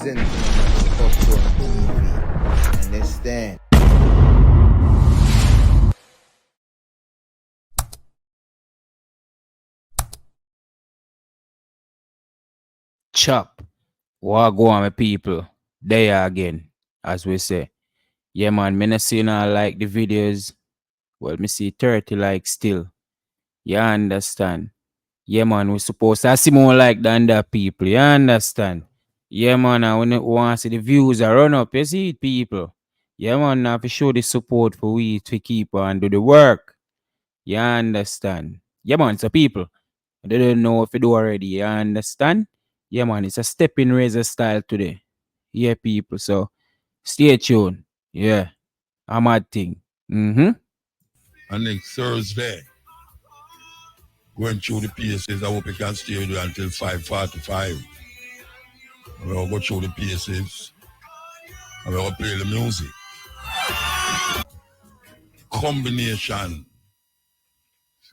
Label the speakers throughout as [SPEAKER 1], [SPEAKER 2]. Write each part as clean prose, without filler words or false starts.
[SPEAKER 1] representing Uptown TV. Understand?
[SPEAKER 2] Chop. What go on, my people? There again, as we say. Yeah, man, me not see now like the videos. Well, me see 30 likes still. You understand? Yeah, man, we supposed to see more like than the people. You understand? Yeah, man, I want to see the views are run up. You see it, people? Yeah, man, now to show the support for we to keep on do the work. You understand? Yeah, man, so people, they don't know if you do already. You understand? Yeah, man, it's a Steppin razor style today. Yeah, people, so stay tuned. Yeah, I'm a thing.
[SPEAKER 3] And next Thursday, going through the PSs, I hope you can stay with you until 5:45. We'll go through the PSs and we'll play the music. Combination,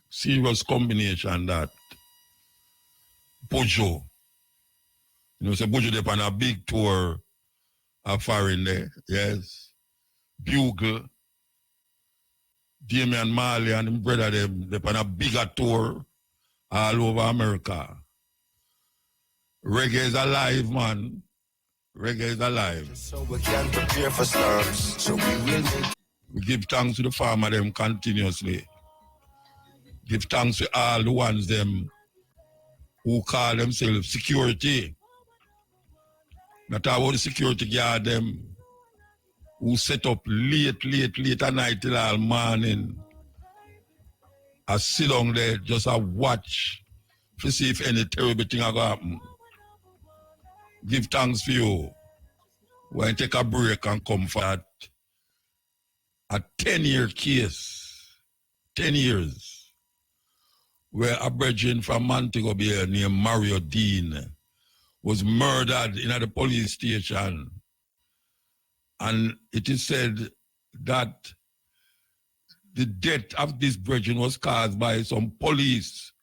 [SPEAKER 3] serious combination that Bojo, so Bojo they on a big tour of foreign there, yes. Bugle, Damian Marley and his brother they on a bigger tour all over America. Reggae is alive, man. Reggae is alive.
[SPEAKER 4] So we can prepare for storms. So
[SPEAKER 3] we give thanks to the farmer them continuously. Give thanks to all the ones them who call themselves security. Not about the security guard them who set up late at night till all morning. I sit down there just a watch to see if any terrible thing are going to happen. Give thanks for you. When take a break and come for that. A 10-year case. 10 years. Where a brethren from Montego Bay named Mario Dean was murdered in the police station. And it is said that the death of this brethren was caused by some police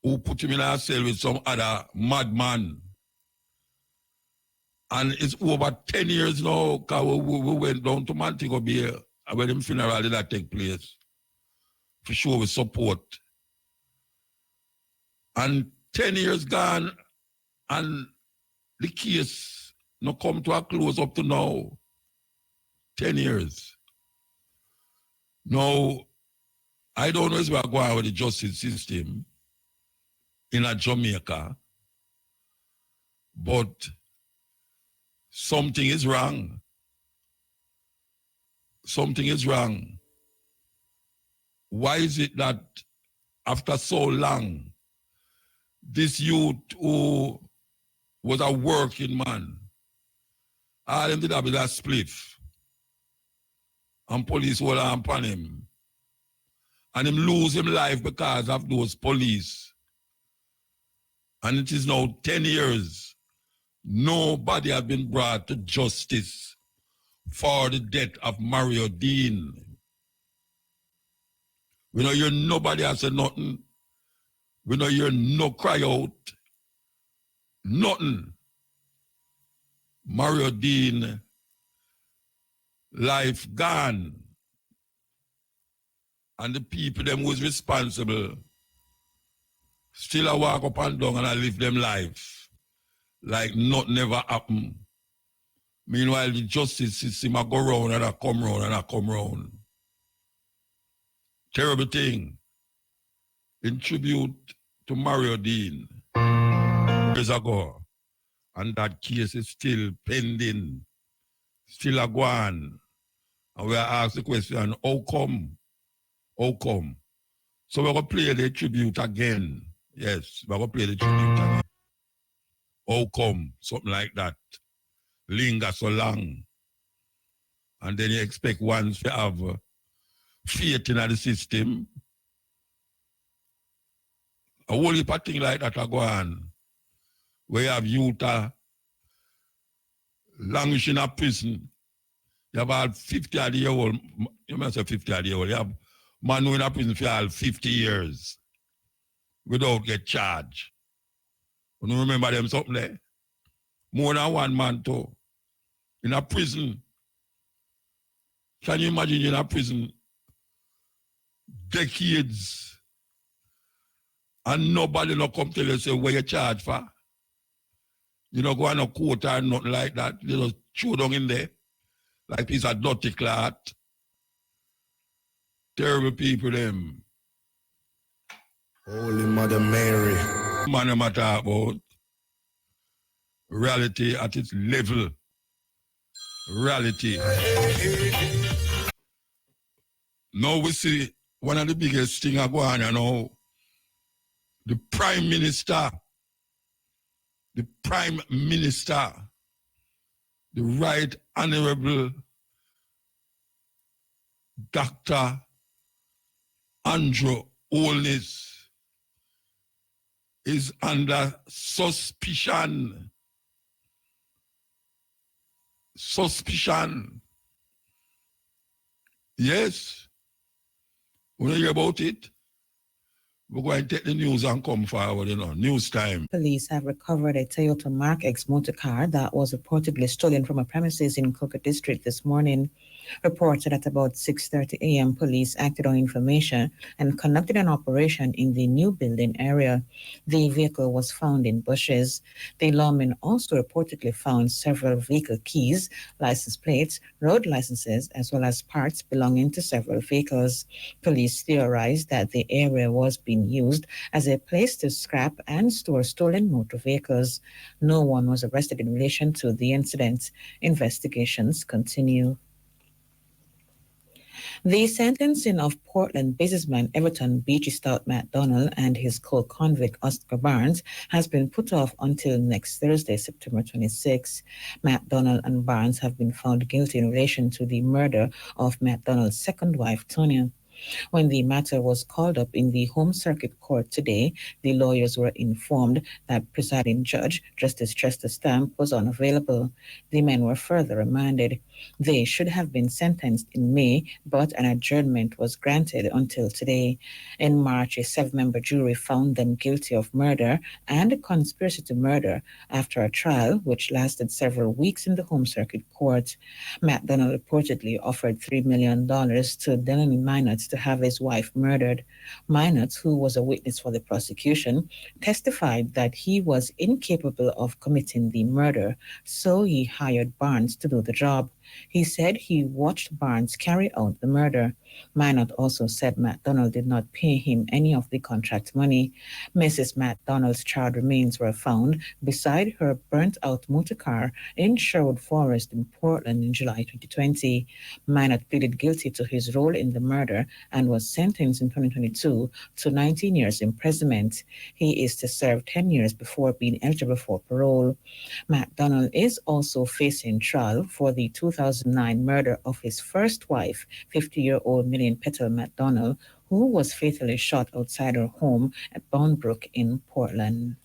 [SPEAKER 3] who put him in a cell with some other madman. And it's over 10 years now because we went down to Montego Bay where the funeral did that take place. For sure with support. And 10 years gone and the case not come to a close up to now. 10 years. Now, I don't know if we are going with the justice system in Jamaica, but something is wrong. Something is wrong. Why is it that after so long, this youth who was a working man, all them did have a spliff, and police hold on upon him, and him lose him life because of those police. And it is now 10 years. Nobody has been brought to justice for the death of Mario Dean. We know you're nobody has said nothing. We know you're no cry out. Nothing. Mario Dean, life gone. And the people them who is responsible still I walk up and down and I live them life like nothing ever happened. Meanwhile, the justice system I go round and I come round and I come round. Terrible thing. In tribute to Mario Dean years ago. And that case is still pending. Still a go on. And we are asked the question, how come? How come? So we're going to play the tribute again. Yes, we're going to play the tribute again. How come? Something like that. Linger so long. And then you expect ones to have faith in the system. A whole heap of things like that are going on. Where you have youth languishing in a prison. You have all 50-year-old, you must say 50-year-old, you have man who in a prison for all 50 years without get charged. You remember them something there? More than one man too. In a prison. Can you imagine in a prison? Decades. And nobody no come tell you say what you charge for. You don't go on a court or nothing like that. You just throw down in there. Like piece of dirty cloth. Terrible people them.
[SPEAKER 4] Holy Mother Mary.
[SPEAKER 3] Man I'm talk about. Reality at its level. Reality. Now we see one of the biggest things going on, you know. The Prime Minister, the Right Honorable Dr. Andrew Holness is under suspicion. Suspicion. Yes. When you hear about it, we're going to take the news and come forward, you know, news time.
[SPEAKER 5] Police have recovered a Toyota Mark X motor car that was reportedly stolen from a premises in Cook District this morning. Reported at about 6:30 a.m., police acted on information and conducted an operation in the new building area. The vehicle was found in bushes. The lawmen also reportedly found several vehicle keys, license plates, road licenses, as well as parts belonging to several vehicles. Police theorized that the area was being used as a place to scrap and store stolen motor vehicles. No one was arrested in relation to the incident. Investigations continue. The sentencing of Portland businessman Everton Beachy Stout McDonald and his co-convict Oscar Barnes has been put off until next Thursday, September 26. McDonald and Barnes have been found guilty in relation to the murder of McDonald's second wife, Tonya. When the matter was called up in the Home Circuit Court today, the lawyers were informed that presiding judge, Justice Chester Stamp, was unavailable. The men were further remanded. They should have been sentenced in May, but an adjournment was granted until today. In March, a 7-member jury found them guilty of murder and conspiracy to murder after a trial which lasted several weeks in the Home Circuit Court. McDonald reportedly offered $3 million to Delaney Minot to have his wife murdered. Minot, who was a witness for the prosecution, testified that he was incapable of committing the murder, so he hired Barnes to do the job. He said he watched Barnes carry out the murder. Minot also said McDonald did not pay him any of the contract money. Mrs. McDonald's charred remains were found beside her burnt-out motor car in Sherwood Forest in Portland in July 2020. Minot pleaded guilty to his role in the murder and was sentenced in 2022 to 19 years imprisonment. He is to serve 10 years before being eligible for parole. McDonald is also facing trial for the 2009 murder of his first wife, 50-year-old Million Petal McDonald, who was fatally shot outside her home at Boundbrook in Portland.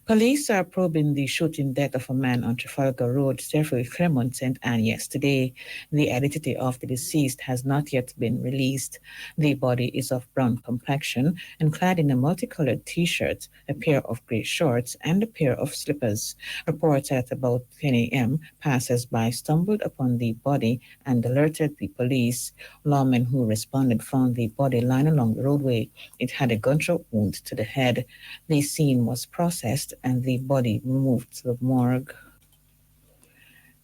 [SPEAKER 5] Police are probing the shooting death of a man on Trafalgar Road, Fairfield, Claremont, St. Anne yesterday. The identity of the deceased has not yet been released. The body is of brown complexion and clad in a multicolored T-shirt, a pair of gray shorts, and a pair of slippers. Reports at about 10 a.m., passers-by stumbled upon the body and alerted the police. Lawmen who responded found the body lying along the roadway. It had a gunshot wound to the head. The scene was processed and the body moved to the morgue.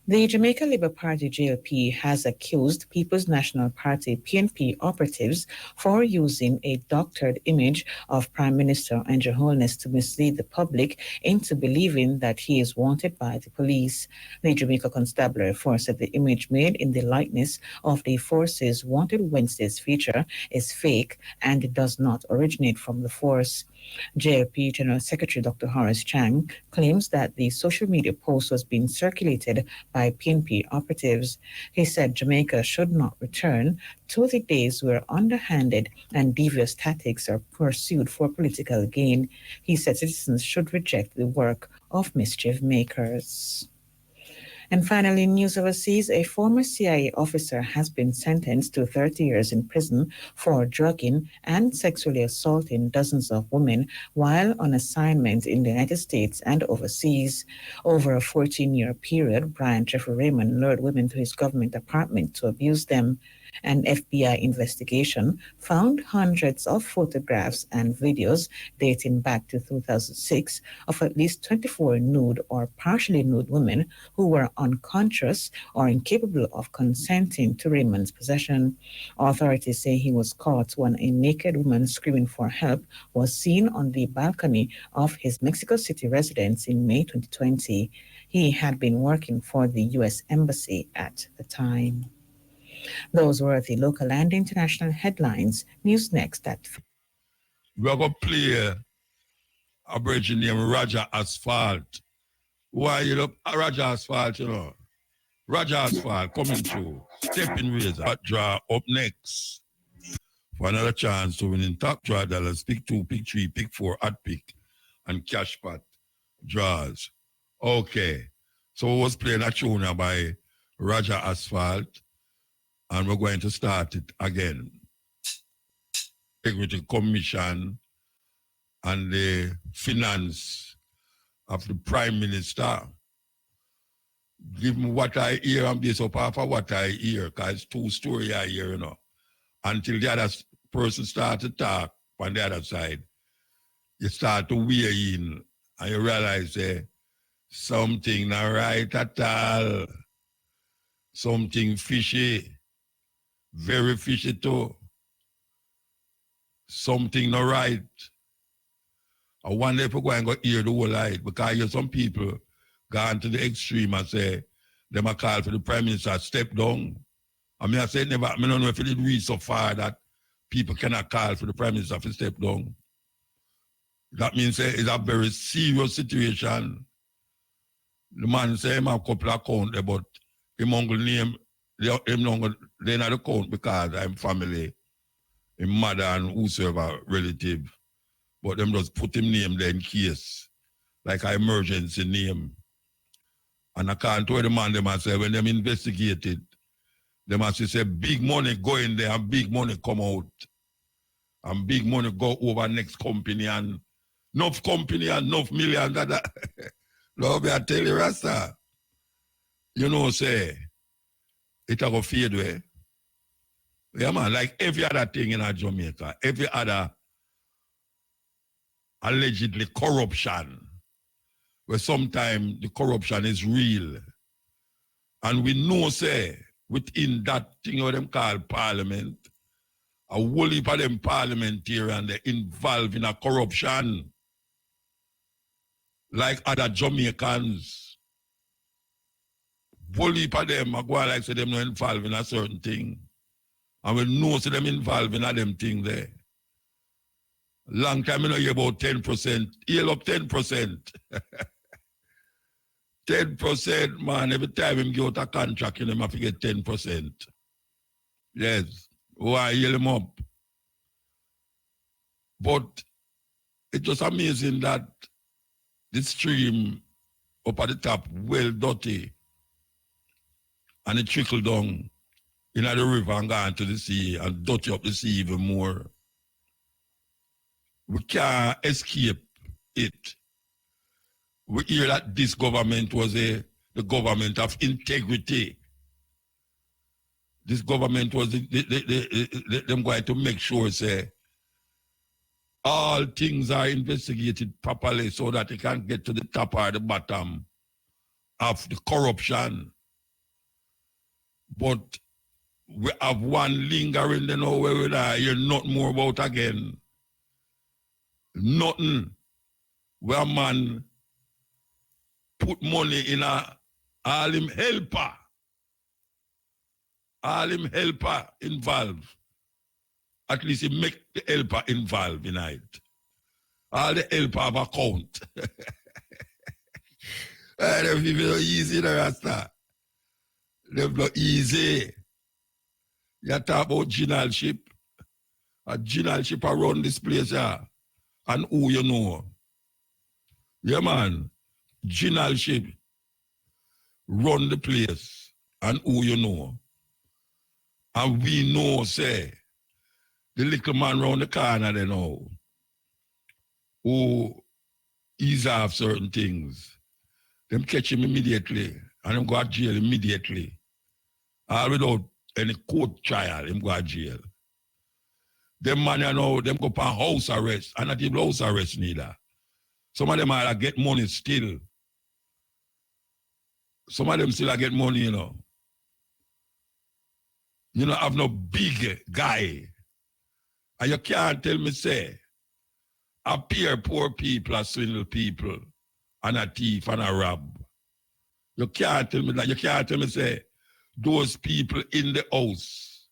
[SPEAKER 5] The Jamaica Labour Party JLP has accused People's National Party PNP operatives for using a doctored image of Prime Minister Andrew Holness to mislead the public into believing that he is wanted by the police. The Jamaica Constabulary Force said the image made in the likeness of the force's Wanted Wednesdays feature is fake and it does not originate from the force. JLP General Secretary Dr. Horace Chang claims that the social media post was being circulated by PNP operatives. He said Jamaica should not return to the days where underhanded and devious tactics are pursued for political gain. He said citizens should reject the work of mischief makers. And finally, news overseas, a former CIA officer has been sentenced to 30 years in prison for drugging and sexually assaulting dozens of women while on assignment in the United States and overseas. Over a 14-year period, Brian Jeffrey Raymond lured women to his government apartment to abuse them. An FBI investigation found hundreds of photographs and videos dating back to 2006 of at least 24 nude or partially nude women who were unconscious or incapable of consenting to Raymond's possession. Authorities say he was caught when a naked woman screaming for help was seen on the balcony of his Mexico City residence in May 2020. He had been working for the U.S. Embassy at the time. Those were the local and international headlines. News next at...
[SPEAKER 3] We're going to play a bridge named Roger Asphalt. Why you look Roger Asphalt, you know? Roger Asphalt coming through. Steppin Razor. Draw up next. For another chance to win in top draw dollars. Pick 2, pick 3, pick 4, hot pick, and cash pot draws. Okay. So we was playing a tune now by Roger Asphalt. And we're going to start it again. Integrity Commission and the finance of the Prime Minister. Give me what I hear and base up off of what I hear, because it's two stories I hear, you know. Until the other person start to talk on the other side, you start to weigh in and you realize something not right at all. Something fishy. Very fishy too. Something not right. I wonder if we're going to hear the whole light, because you some people gone to the extreme and say, they might call for the Prime Minister step down. I mean, I say never, I don't know if it did reach so far that people cannot call for the Prime Minister to step down. That means it's a very serious situation. The man say him have a couple of accounts there, but him uncle name, they're not account because I'm family, his mother and whosoever relative. But them just put him name there in case, like an emergency name. And I can't tell the man, they must say, when them investigated, they must say big money go in there and big money come out. And big money go over next company and enough company and enough million that. Love me, I tell you, Rasta. You know, say, it will fade away. Yeah, man, like every other thing in Jamaica, every other allegedly corruption, where sometimes the corruption is real. And we know, say, within that thing what them call parliament, a whole heap of them parliamentarians they involved in a corruption. Like other Jamaicans. Whole heap of them, I go like say them not involved in a certain thing. And we know say them involved in a them thing there. Long time I know hear about 10%. Heal up 10%. 10%, man. Every time him get out a contract, him have to get 10%. Yes. Why heal him up? But it's just amazing that the stream up at the top, well dirty, and it trickle down into the river and gone to the sea and dirty up the sea even more. We can't escape it. We hear that this government was the government of integrity. This government was them going to make sure, say, all things are investigated properly so that they can get to the top or the bottom of the corruption. But we have one lingering, you know, where we hear nothing more about again. Nothing. Where man put money in all him helper. All him helper involved. At least he make the helper involved in it. All the helper have account. Them people are easy, the Rasta. They're not easy. You talk about generalship. A generalship around this place here. And who you know. Yeah, man. Generalship. run the place and who you know. And we know, say, the little man round the corner they know, who ease off certain things. Them catch him immediately and him go to jail immediately. All without any court trial, him go to jail. Them man, you know, them go for house arrest, and not even house arrest neither. Some of them are get money still. Some of them still get money, you know. You know, have no big guy. And you can't tell me, say, appear poor people are swindle people and a thief and a rob. You can't tell me that. You can't tell me, say, those people in the house.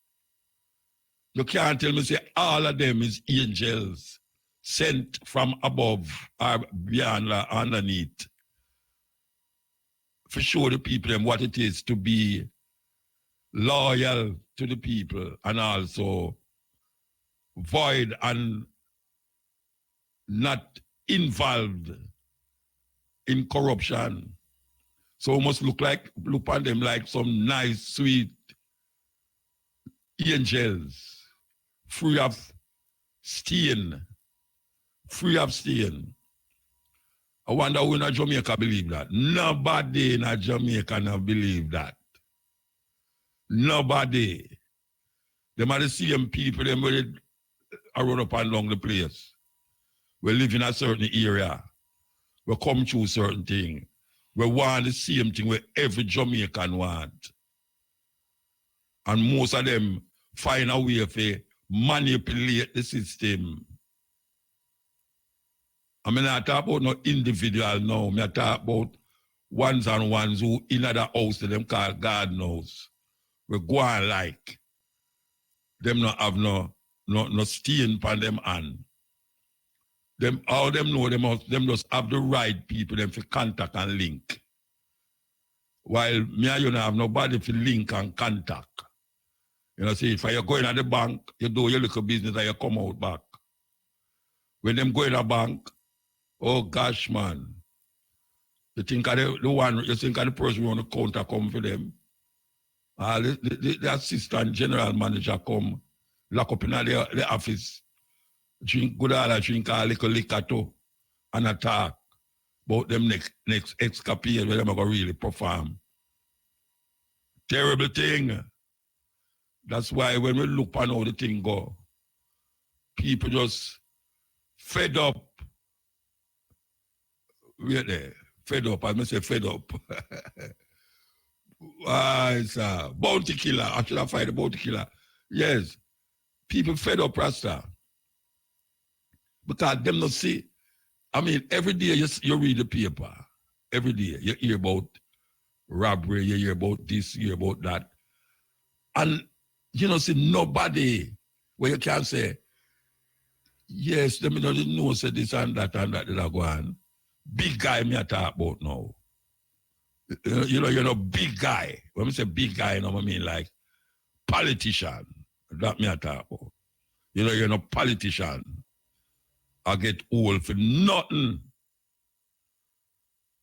[SPEAKER 3] You can't tell me, say, all of them is angels sent from above or beyond or underneath. For show the people them what it is to be loyal to the people and also void and not involved in corruption. So we must look on them like some nice, sweet angels, free of stain. Free of stain. I wonder who in Jamaica believe that. Nobody in Jamaica not believe that. Nobody. Them are the same people them are run up and down the place. We live in a certain area. We come through certain thing. We want the same thing where every Jamaican want. And most of them find a way to manipulate the system. I mean, I talk about no individual now. I talk about ones and ones who in other house to them call God knows. We go on like them not have no stain upon them hand. Them all them know them just have the right people them for contact and link. While me and you don't have nobody for link and contact. You know, see, if you go in at the bank, you do your little business and you come out back. When them go in a bank, oh gosh, man. You think of the person who on the counter come for them. The assistant general manager come, lock up in the office, drink good all drink a little liquor too, and attack about them next escapade where them are going to really perform. Terrible thing. That's why when we look on how the thing go, people just fed up. Wait there. Fed up. I must say fed up. It's a bounty killer. I should have fight a bounty killer. Yes. People fed up, Rasta. Because them not see. I mean, every day you read the paper. Every day you hear about robbery, you hear about this, you hear about that. And you know, see nobody where you can say, yes, them don't know say this and that that go on. Big guy me I talk about now. You know, big guy. When we say big guy, you know what I mean? Like politician. That me I talk about. You know, politician. I get old for nothing.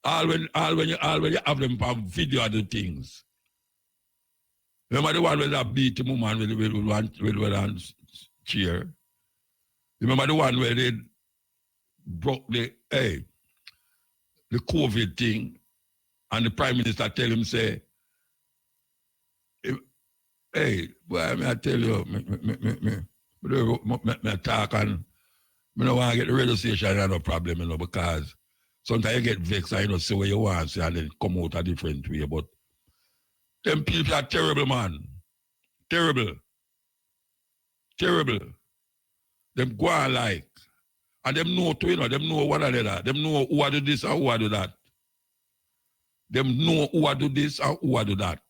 [SPEAKER 3] All when you have them on video of the things. Remember the one where they beat the woman with one chair? Remember the one where they broke the COVID thing and the Prime Minister tell him, say, hey, boy, I tell you, me talk and I don't want to get the radio station, no problem, you know, because sometimes you get vexed and you know, say what you want to say and then come out a different way, but them people are terrible, man. Terrible. Terrible. Them go on like. And them know too, you know, them know one another. Them know who do this and who do that. Them know who do this and who do that.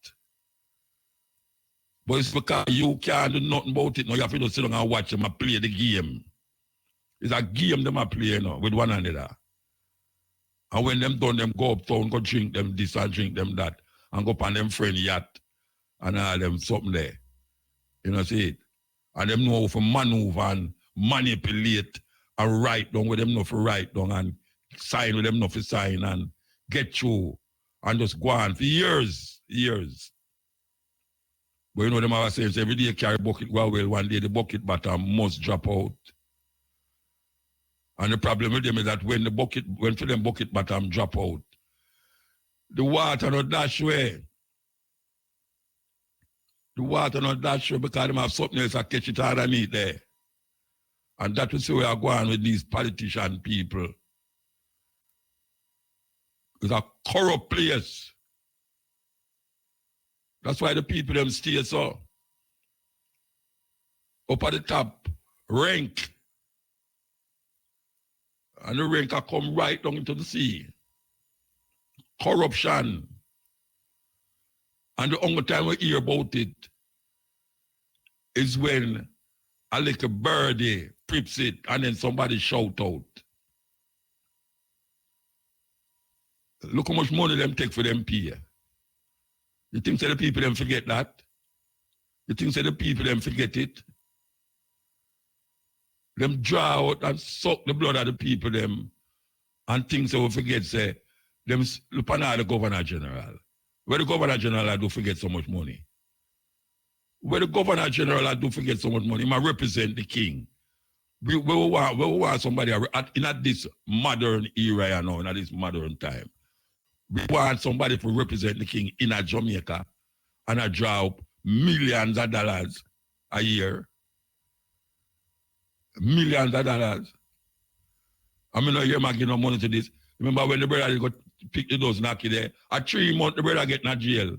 [SPEAKER 3] But it's because you can't do nothing about it. No, you have to sit down and watch them and play the game. It's a game them are playing, you know, with one another. And when them done, them go uptown, go drink them this and drink them that. And go up on them friend yacht and all them something there. You know, see it? And them know how to maneuver and manipulate and write down with them know for write down and sign with them know for sign and get through and just go on for years. But you know, them have saying every day carry bucket well, one day the bucket bottom must drop out. And the problem with them is that when for them bucket bottom drop out, the water not dash way. The water not dash way because they have something else to catch it underneath there. And that is where I go on with these politician people. It's a corrupt place. That's why the people them stay so. Up at the top, rank. And the rank come right down into the sea. Corruption. And the only time we hear about it is when a little birdie trips it and then somebody shout out. Look how much money them take for them pay. You think that the people them forget that? You think that the people them forget it? Them draw out and suck the blood of the people them and things that we forget say, them look at the Governor General. Where the Governor General I do forget so much money. Where the Governor General I do forget so much money, he might represent the king. We want somebody in this modern era, you know, in this modern time. We want somebody to represent the king in a Jamaica and a draw up millions of dollars a year. Millions of dollars. I mean, I hear my give no money to this. Remember when the brother got pick the dozen knocky there? At 3 months, the brother get in jail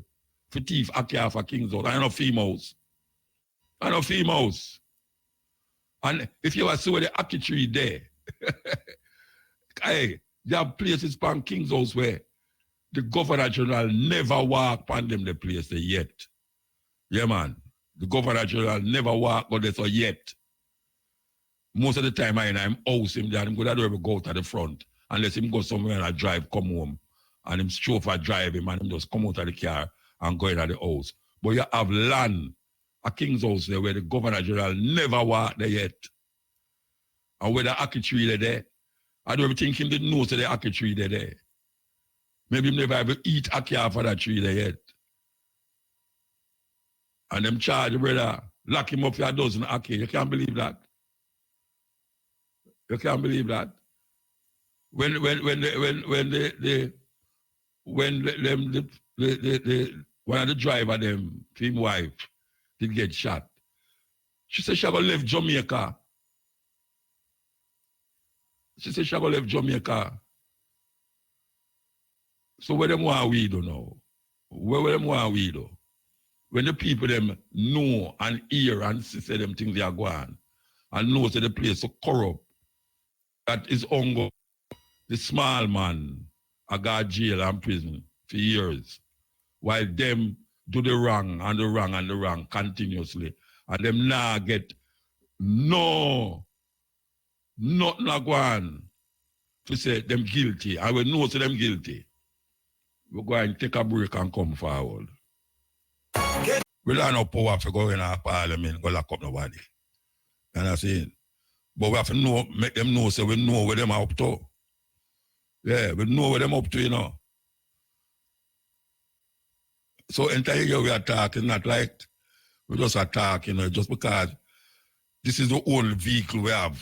[SPEAKER 3] for thief, aki for King's House. I know females. And if you see where the aki tree there, hey, there are places on King's House where the Governor General never walk on them the place there yet. Yeah, man. The Governor General never walk on there so yet. Most of the time I'm house him there and I'm going to ever go to the front unless him go somewhere and I drive, come home. And him chauffeur drive him and him just come out of the car and go into the house. But you have land, a King's House there where the Governor General never walk there yet. And where the Aki tree there, I don't think him didn't know so the Aki tree there. Maybe him never ever eat Aki off of that tree there yet. And them charge the brother, lock him up for a dozen Aki. You can't believe that. You can't believe that. When one of the driver them, his wife, did get shot. She said she gonna leave Jamaica. So where them want we do now? Where them want we do? When the people them know and hear and see them things they are going and know that the place so corrupt. That is ongo. The small man I got jail and prison for years. While them do the wrong and the wrong and the wrong continuously. And them now get nothing go on to say them guilty. And we know say them guilty. We go and take a break and come forward. We don't have no power for going to parliament, go lock up nobody. You know what I'm saying? But we have to know, make them know, so we know where them are up to. Yeah, we know where them up to, you know. So entire year we are talking, not like we just attack, you know, just because this is the only vehicle we have.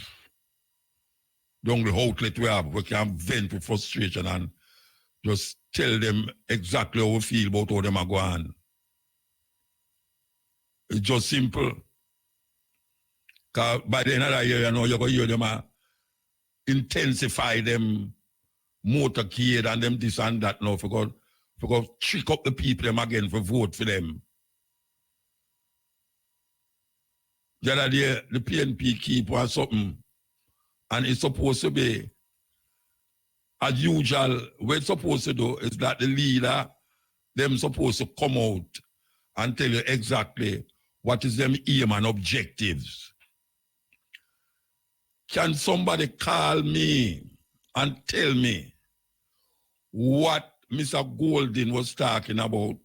[SPEAKER 3] The only outlet we have. We can vent with frustration and just tell them exactly how we feel about how them are going. It's just simple. Because by the end of the year, you know, you're going to hear them intensify them motorcade and them this and that now for God trick up the people them again for vote for them. The other day, the PNP keep on something and it's supposed to be as usual, what it's supposed to do is that the leader, them supposed to come out and tell you exactly what is them aim and objectives. Can somebody call me and tell me what Mr. Golden was talking about?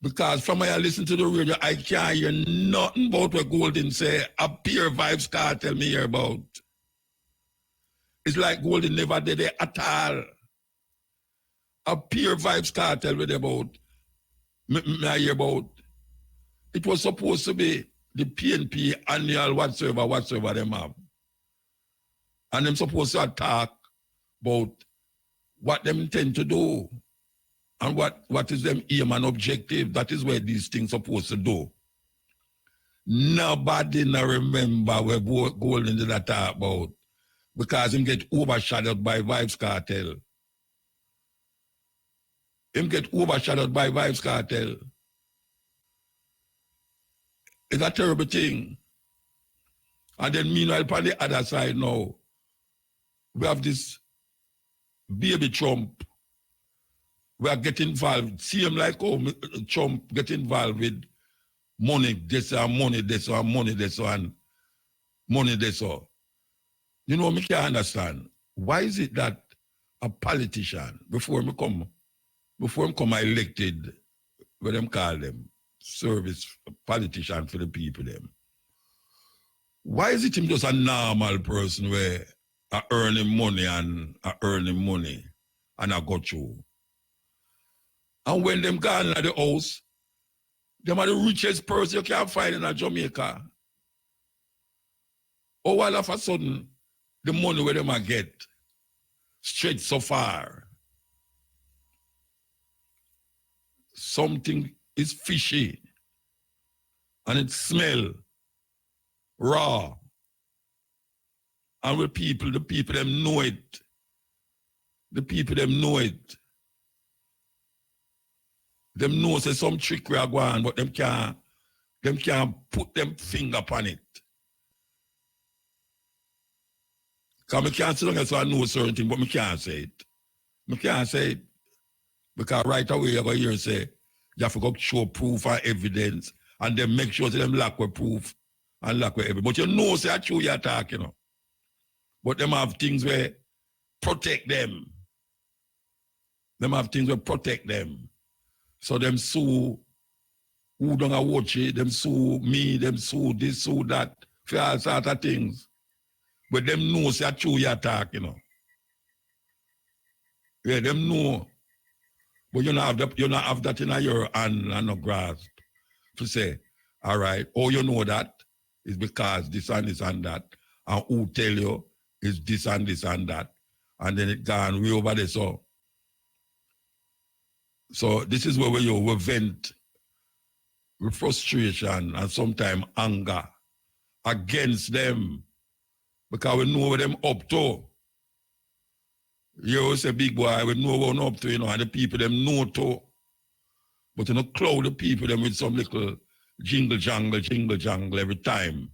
[SPEAKER 3] Because from when I listen to the radio, I can't hear nothing about what Golden say. A pure Vybz Kartel me hear about. It's like Golden never did it at all. appear Vybz Kartel with about, I hear about, it was supposed to be the PNP annual whatsoever them have. And them supposed to talk about what them intend to do and what is them aim and objective. That is where these things supposed to do. Nobody now remember where Golden did that talk about because him get overshadowed by Vybz Kartel. Him get overshadowed by Vybz Kartel. It's a terrible thing. And then meanwhile, on the other side now, we have this baby Trump. We are getting involved. See him like Trump get involved with money, this and money, this and money, this and money, this or. You know, me can't understand. Why is it that a politician, before him come elected, what them call them, service politician for the people them, why is it him just a normal person where I earning money and I go through? And when them gone at the house, them are the richest person you can find in Jamaica. Oh, all of a sudden, the money where them a get stretched so far. Something is fishy and it smell raw. And with people, the people them know it. The people them know it. Them know say some trickery are going, but them can't put them finger upon it. Because I can't say long as I know certain thing, but I can't say it. I can't say it. Because right away you're going to hear say, you have to go show proof and evidence, and then make sure that them lack with proof and lack with evidence. But you know say that's true you're talking, you know. But them have things where protect them. Them have things where protect them. So them sue who don't watch it, them sue me, them sue this, sue that, for all sorts of things. But them know say true you talk, you know. Yeah, them know. But you not have that in your hand and no grasp to say, all right, all you know that is because this and this and that. And who tell you is this and this and that. And then it gone way over there. So this is where we vent with frustration and sometimes anger against them because we know what them up to. You say big boy, we know what up to, you know, and the people them know too. But you know, cloud the people them with some little jingle jangle every time.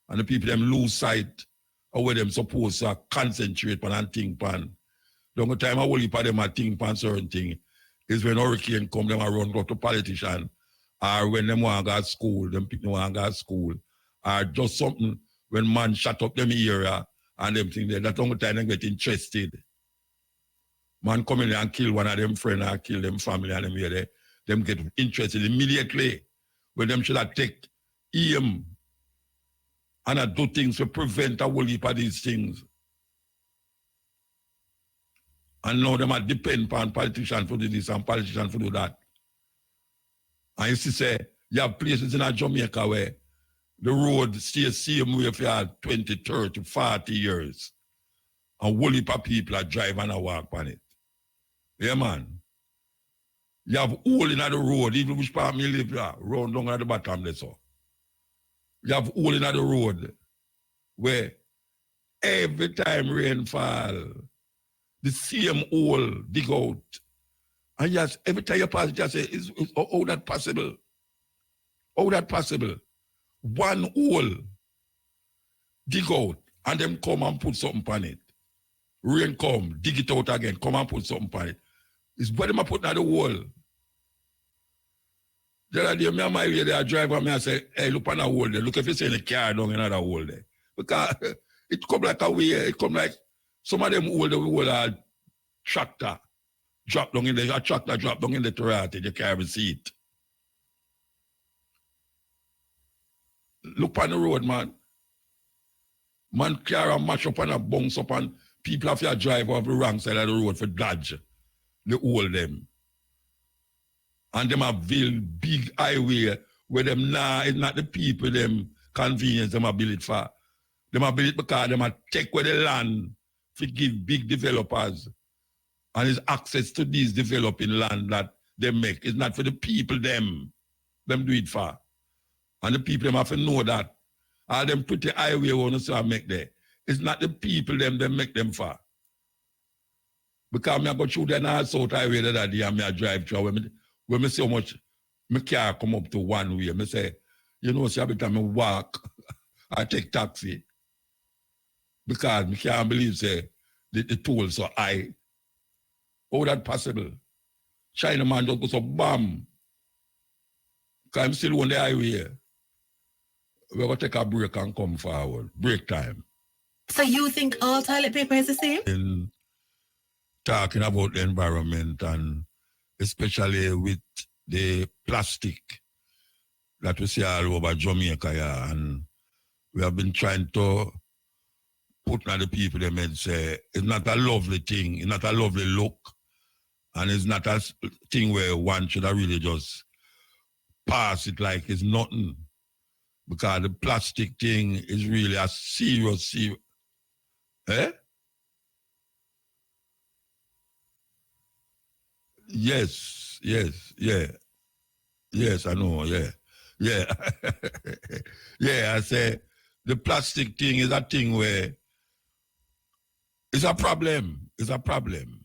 [SPEAKER 3] And the people them lose sight of where them supposed to concentrate on and think on. The only time I will heap of them a think on certain thing is when hurricane come, them a run go to politician, or when them want to go to school, them people want to go to school, or just something when man shut up them area and them thing there. That's the only time they get interested. Man come in and kill one of them friends or kill them family and them here there, them get interested immediately when them should have take aim and do things to prevent a whole heap of these things. And now them depend upon politicians for do this and politicians for do that. And you see say, you have places in Jamaica where the road stays same way for 20, 30, 40 years. And whole heap of people are driving and walk on it. Yeah, man. You have hole in the road, even which part me live there, round down at the bottom there, so. You have hole in the road where every time rain fall, the same hole dig out. And yes, every time you pass, you just say, how that possible? How that possible? One hole dig out and them come and put something on it. Rain come, dig it out again, come and put something on it. It's what them put in the hole. The other day, me and my lady, I drive and I say, hey, look on the hole there. Look if you see any car down in another hole there. Because it come like a way, it come like some of them hole a tractor drop down in the, a tractor drop down in the Toyota, you can't even see it. Look on the road, man. Man car and mash up and a bounce up and people have to drive off the wrong side of the road for dodge. they hold them. And them have build big highway where them it's not the people them convenience them have built it for. Them have built it because them have take away the land to give big developers. And it's access to these developing land that they make. It's not for the people them do it for. And the people them have to know that. All them pretty highway want to make there. It's not the people them make them for. Because I go through the north south highway the other day and I drive through when I see how much my car come up to one way. I say, you know, see, every time I walk, I take taxi. Because I can't believe say the toll so high. How that possible? China man just go so bam. Because I'm still on the highway. We're going to take a break and come forward. Break time.
[SPEAKER 5] So you think all toilet paper is the same?
[SPEAKER 3] In talking about the environment and especially with the plastic that we see all over Jamaica, yeah, and we have been trying to put on the people they may say it's not a lovely thing, it's not a lovely look, and it's not a thing where one should have really just pass it like it's nothing. Because the plastic thing is really a serious. Eh? Yes, yeah. Yes, I know, yeah. Yeah. Yeah, I say the plastic thing is a thing where it's a problem. It's a problem.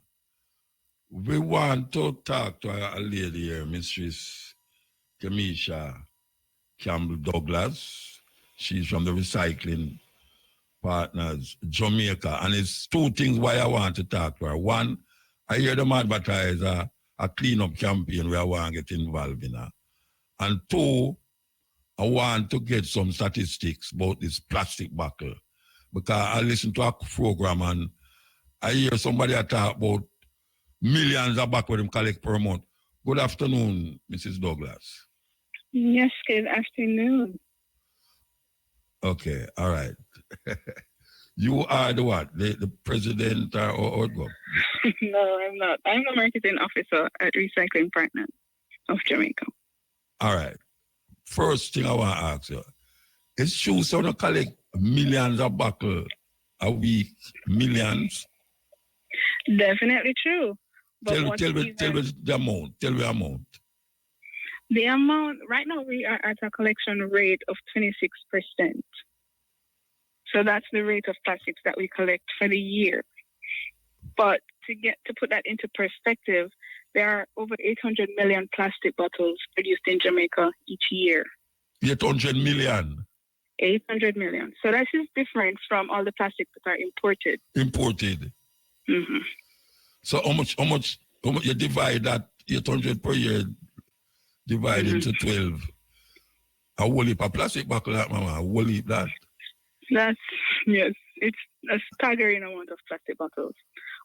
[SPEAKER 3] We want to talk to a lady here, Mistress Kamisha Campbell Douglas. She's from the Recycling Partners, Jamaica. And it's two things why I want to talk to her. One, I hear them advertise a cleanup campaign where I want to get involved in her. And two, I want to get some statistics about this plastic bottle. Because I listen to a program and I hear somebody talk about millions of bottles them collect per month. Good afternoon, Mrs. Douglas.
[SPEAKER 6] Yes, good afternoon.
[SPEAKER 3] Okay, all right. You are the what? The president or go?
[SPEAKER 6] No, I'm not. I'm the marketing officer at Recycling Partners of Jamaica.
[SPEAKER 3] All right. First thing I want to ask you, is true so you collect millions of bottles a week? Millions?
[SPEAKER 6] Definitely true. But
[SPEAKER 3] Tell me the amount. Tell me the amount.
[SPEAKER 6] The amount, right now we are at a collection rate of 26%. So that's the rate of plastics that we collect for the year. But to put that into perspective, there are over 800 million plastic bottles produced in Jamaica each year.
[SPEAKER 3] 800 million?
[SPEAKER 6] 800 million. So that is different from all the plastics that are imported.
[SPEAKER 3] Imported.
[SPEAKER 6] Mm-hmm.
[SPEAKER 3] So how much you divide that 800 per year, divide into 12? A whole heap of plastic bottle that, mama, a whole heap that.
[SPEAKER 6] Yes, it's a staggering amount of plastic bottles.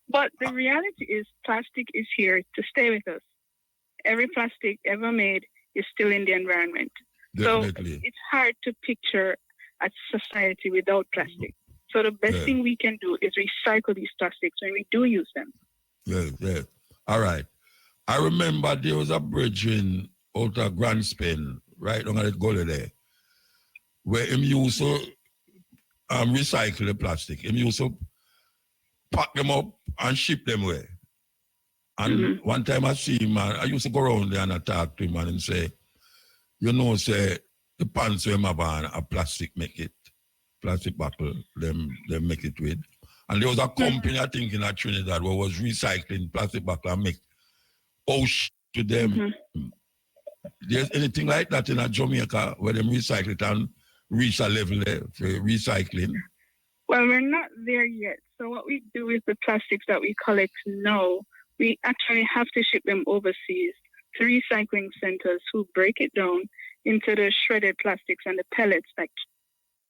[SPEAKER 6] But the reality is plastic is here to stay with us. Every plastic ever made is still in the environment.
[SPEAKER 3] Definitely.
[SPEAKER 6] So it's hard to picture a society without plastic. So the best thing we can do is recycle these plastics when we do use them.
[SPEAKER 3] Yeah. All right. I remember there was a bridge in out of Grand Spain, right on the gully there, where him used to recycle the plastic. Him used to pack them up and ship them away. And one time I see him, I used to go around there and I talk to him and say, you know, say, the pants we have on a plastic make it. Plastic bottle, them make it with. And there was a company, I think, in Trinidad where was recycling plastic bottle and make to them. There's anything like that in Jamaica where them recycle it and reach a level there for recycling?
[SPEAKER 6] Well, we're not there yet. So what we do with the plastics that we collect now, we actually have to ship them overseas to recycling centers who break it down into the shredded plastics and the pellets that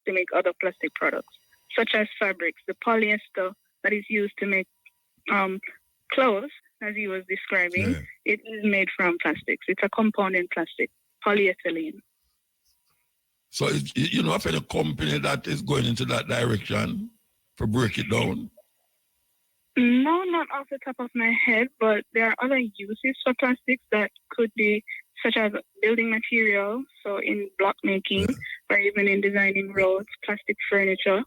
[SPEAKER 6] to make other plastic products, such as fabrics, the polyester that is used to make clothes, as he was describing, it is made from plastics. It's a compound in plastic, polyethylene.
[SPEAKER 3] So, you know, if any company that is going into that direction for break it down?
[SPEAKER 6] No, not off the top of my head, but there are other uses for plastics that could be such as building material, so in block making, or even in designing roads, plastic furniture.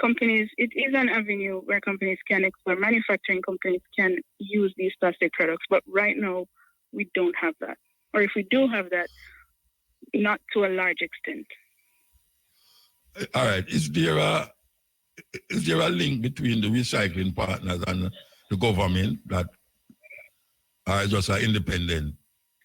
[SPEAKER 6] Companies, it is an avenue where companies can explore, manufacturing companies can use these plastic products, but right now we don't have that. Or if we do have that, not to a large extent.
[SPEAKER 3] All right. Is there a link between the recycling partners and the government that are just an independent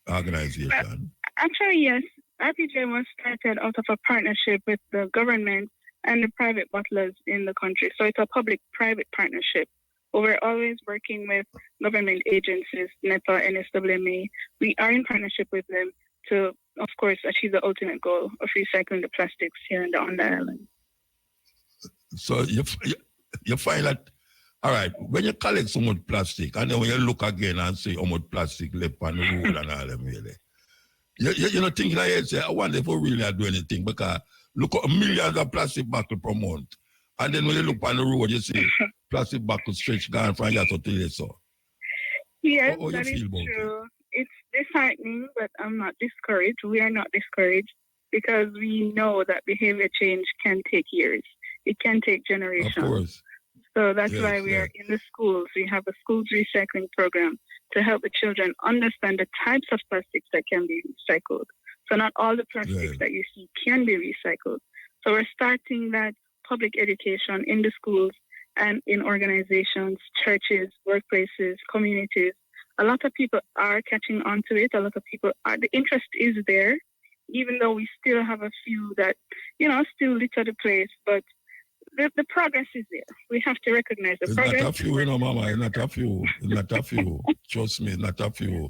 [SPEAKER 3] organization?
[SPEAKER 6] Actually, yes. RPJ was started out of a partnership with the government and the private bottlers in the country. So it's a public-private partnership. We're always working with government agencies, NEPA, NSWMA. We are in partnership with them to, of course, achieve the ultimate goal of recycling the plastics here on the island.
[SPEAKER 3] So you find that, all right, when you collect so much plastic, and then when you look again and see how much plastic left on the road and all them really, you're not thinking like you say, I wonder if we really are doing anything, because look at millions of plastic bottles per month. And then when you look on the road, you see plastic bottles stretch gone from here to there. So,
[SPEAKER 6] yes,
[SPEAKER 3] how
[SPEAKER 6] that
[SPEAKER 3] you feel
[SPEAKER 6] is
[SPEAKER 3] about
[SPEAKER 6] true. It's disheartening, but I'm not discouraged. We are not discouraged because we know that behavior change can take years. It can take generations.
[SPEAKER 3] Of course.
[SPEAKER 6] So that's why we are in the schools. We have a schools recycling program to help the children understand the types of plastics that can be recycled. So not all the plastics that you see can be recycled. So we're starting that public education in the schools and in organizations, churches, workplaces, communities. A lot of people are catching on to it. A lot of people are, the interest is there, even though we still have a few that, still litter the place, but the progress is there. We have to recognize the progress.
[SPEAKER 3] It's not a few, Mama. It's not a few. It's not a few. Trust me, it's not a few.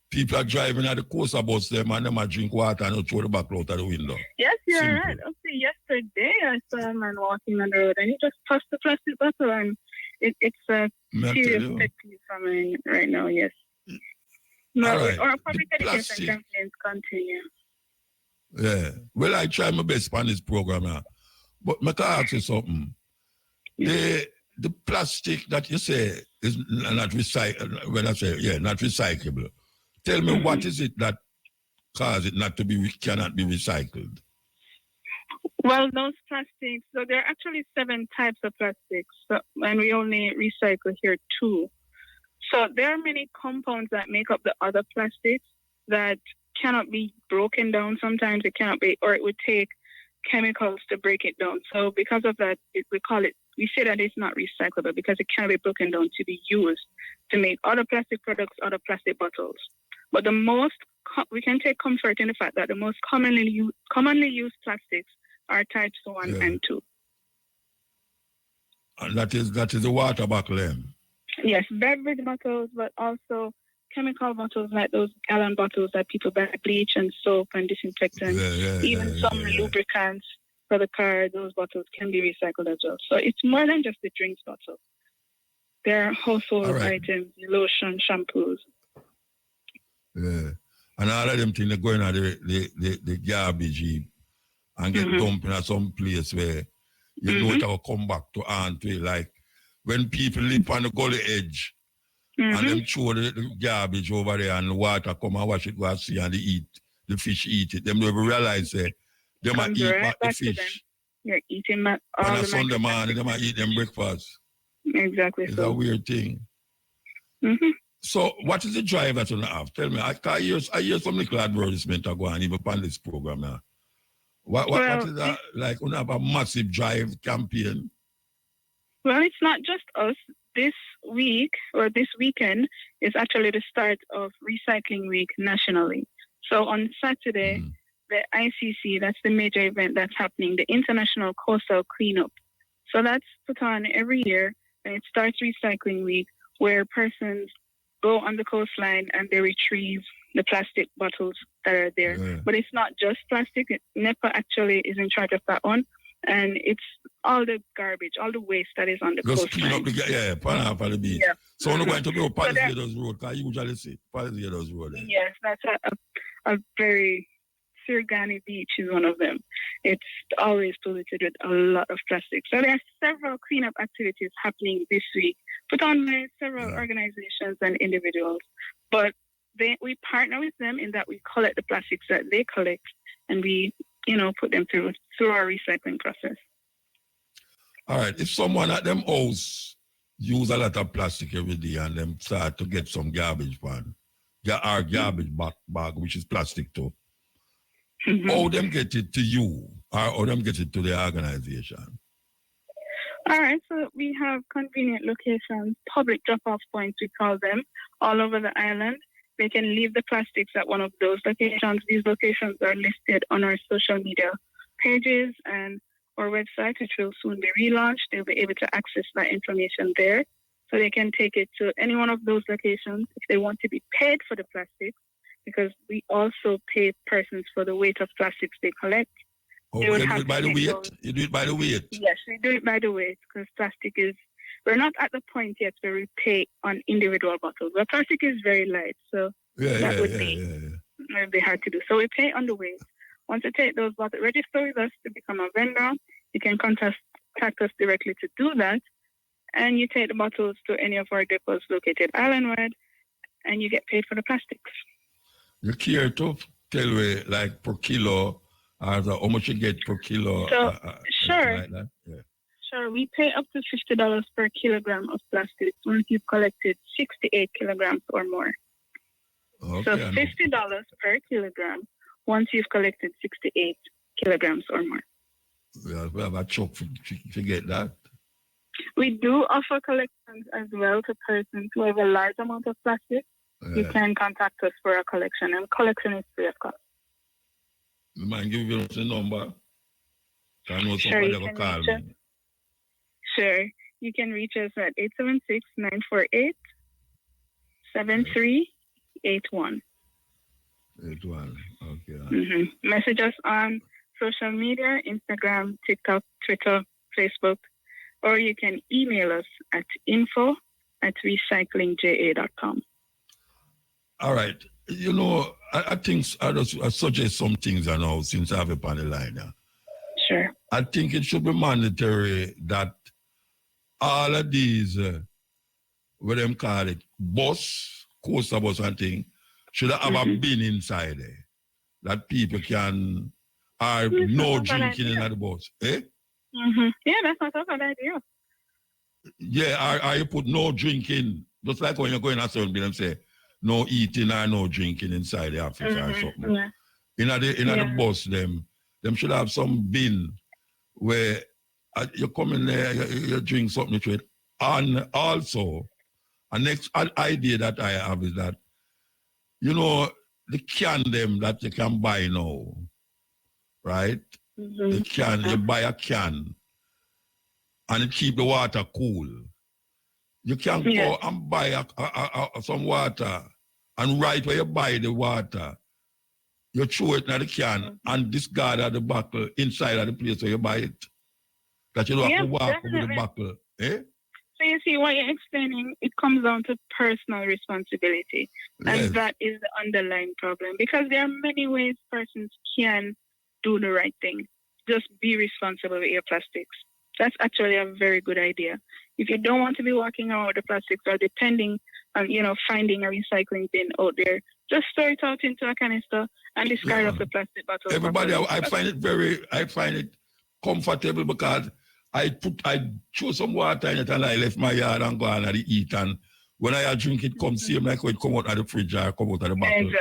[SPEAKER 3] People are driving at the coast bus them and them drink water and throw the back out of the window.
[SPEAKER 6] Yes, you're right. Okay, yesterday I saw a man walking on the road and he just tossed the plastic bottle, and it's a serious pet peeve for me right now, yes. No,
[SPEAKER 3] right.
[SPEAKER 6] Or public education campaigns continue.
[SPEAKER 3] Yeah. Well, I try my best on this program now. But I can ask you something. The plastic that you say is not recyclable, when I say, not recyclable. Tell me, what is it that causes it not to be, cannot be recycled?
[SPEAKER 6] Well, those plastics, so there are actually 7 types of plastics, and we only recycle here 2. So there are many compounds that make up the other plastics that cannot be broken down. Sometimes it cannot be, or it would take chemicals to break it down. So because of that, we say that it's not recyclable because it can't be broken down to be used to make other plastic products, other plastic bottles. But we can take comfort in the fact that the most commonly used plastics are types 1 and 2.
[SPEAKER 3] And that is the water bottle.
[SPEAKER 6] Yes, beverage bottles, but also chemical bottles like those gallon bottles that people buy bleach and soap and disinfectant. Even some lubricants for the car, those bottles can be recycled as well. So it's more than just the drinks bottle. There are household items, lotion, shampoos.
[SPEAKER 3] Yeah. And all of them things are going on the garbage heap and get dumped in some place where you know it will come back to haunt you. Like when people live on the gully edge and them throw the garbage over there and the water come and wash it, go and see, and the fish eat it. Them never realize they might eat back the fish.
[SPEAKER 6] You're eating back all
[SPEAKER 3] on
[SPEAKER 6] the
[SPEAKER 3] a Sunday morning, they might eat them breakfast.
[SPEAKER 6] Exactly.
[SPEAKER 3] It's a weird thing. So what is the drive that you have? Tell me. I hear some little advertisement go on even on this program now. What is that? Like, we have a massive drive campaign?
[SPEAKER 6] Well, it's not just us. This week or this weekend is actually the start of Recycling Week nationally. So on Saturday, the ICC, that's the major event that's happening, the International Coastal Cleanup. So that's put on every year, and it starts Recycling Week, where persons go on the coastline and they retrieve the plastic bottles that are there. Yeah. But it's not just plastic. NEPA actually is in charge of that one. And it's all the garbage, all the waste that is on the coastline.
[SPEAKER 3] Pan the beach. Yeah. So we're going to go Palisades Road, because I usually see Palisades Road.
[SPEAKER 6] Yes, that's a very... Sirgani Beach is one of them. It's always polluted with a lot of plastic. So there are several cleanup activities happening this week put on by several organizations and individuals. But we partner with them in that we collect the plastics that they collect and we, put them through our recycling process.
[SPEAKER 3] All right. If someone at them house use a lot of plastic every day and them start to get some garbage pan, our garbage bag, which is plastic too, how them get it to you or how them get it to the organization?
[SPEAKER 6] All right, so we have convenient locations, public drop-off points, we call them, all over the island. They can leave the plastics at one of those locations. These locations are listed on our social media pages and our website, which will soon be relaunched. They'll be able to access that information there. So they can take it to any one of those locations if they want to be paid for the plastics, because we also pay persons for the weight of plastics they collect.
[SPEAKER 3] Oh, you do it by the weight? You do it by the weight?
[SPEAKER 6] Yes, we do it by the weight because plastic is, we're not at the point yet where we pay on individual bottles. But plastic is very light, so that would be hard to do. So we pay on the weight. Once you take those bottles, register with us to become a vendor. You can contact us directly to do that. And you take the bottles to any of our depots located islandwide, and you get paid for the plastics. You
[SPEAKER 3] care to tell me, like, per kilo, or how much you get per kilo?
[SPEAKER 6] So, sure.
[SPEAKER 3] Like that? Yeah.
[SPEAKER 6] Sure, we pay up to $50 per kilogram of plastics once you've collected 68 kilograms or more.
[SPEAKER 3] Okay,
[SPEAKER 6] so $50 per kilogram once you've collected 68 kilograms or more.
[SPEAKER 3] We have a chuck to get that.
[SPEAKER 6] We do offer collections as well to persons who have a large amount of plastic. You can contact us for a collection, and collection is free of cost.
[SPEAKER 3] You mind giving us the number? I know
[SPEAKER 6] Sure,
[SPEAKER 3] somebody ever call me.
[SPEAKER 6] Sure. You can reach us at 876-948-7381. 81, okay. Message us on social media, Instagram, TikTok, Twitter, Facebook, or you can email us at info@recyclingja.com.
[SPEAKER 3] All right. I think I suggest some things now since I have it on the line.
[SPEAKER 6] Sure.
[SPEAKER 3] I think it should be mandatory that all of these, what them call it, bus, coaster bus and thing, should have a bin inside there that people can, or no drinking in the bus. Eh?
[SPEAKER 6] Yeah, that's not a bad idea.
[SPEAKER 3] Yeah, or you put no drinking, just like when you're going to certain bin and say, no eating or no drinking inside the office or something.
[SPEAKER 6] Yeah.
[SPEAKER 3] In the bus, them should have some bin where you come in there, you drink something to it. And also, a next idea that I have is that, the can them that you can buy now, right? The can, you buy a can and it keep the water cool. You can go and buy some water, and right where you buy the water, you throw it in the can and discard the bottle inside of the place where you buy it. That you don't have to walk with the bottle. Eh?
[SPEAKER 6] So you see, what you're explaining, it comes down to personal responsibility. And that is the underlying problem. Because there are many ways persons can do the right thing. Just be responsible with your plastics. That's actually a very good idea. If you don't want to be walking around with the plastics or depending on, finding a recycling bin out there, just throw it out into a canister and discard off the plastic bottle.
[SPEAKER 3] Everybody, I find it comfortable because I throw some water in it and I left my yard and go and eat, and when I drink it comes same like when it come out of the fridge or come out of the bottle.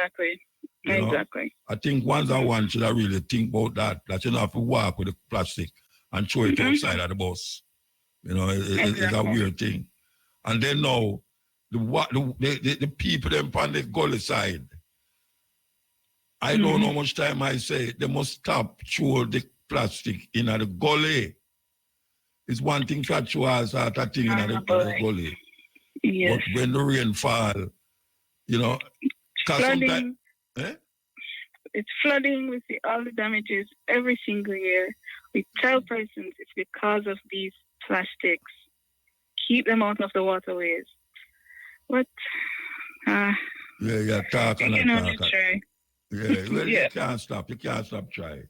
[SPEAKER 6] Exactly.
[SPEAKER 3] I think one should really think about that you don't have to walk with the plastic and throw it outside of the bus. It's a weird thing. And then now, the people them on the gully side, I don't know how much time I say, they must stop throw the plastic in the gully. It's one thing to throw a thing in the gully.
[SPEAKER 6] Yes.
[SPEAKER 3] But when the rain fall,
[SPEAKER 6] flooding. It's flooding. We see all the damages every single year. We tell persons it's because of these plastics. Keep them out of the waterways. But
[SPEAKER 3] talk and talk.
[SPEAKER 6] Try.
[SPEAKER 3] You can't stop. You can't stop trying.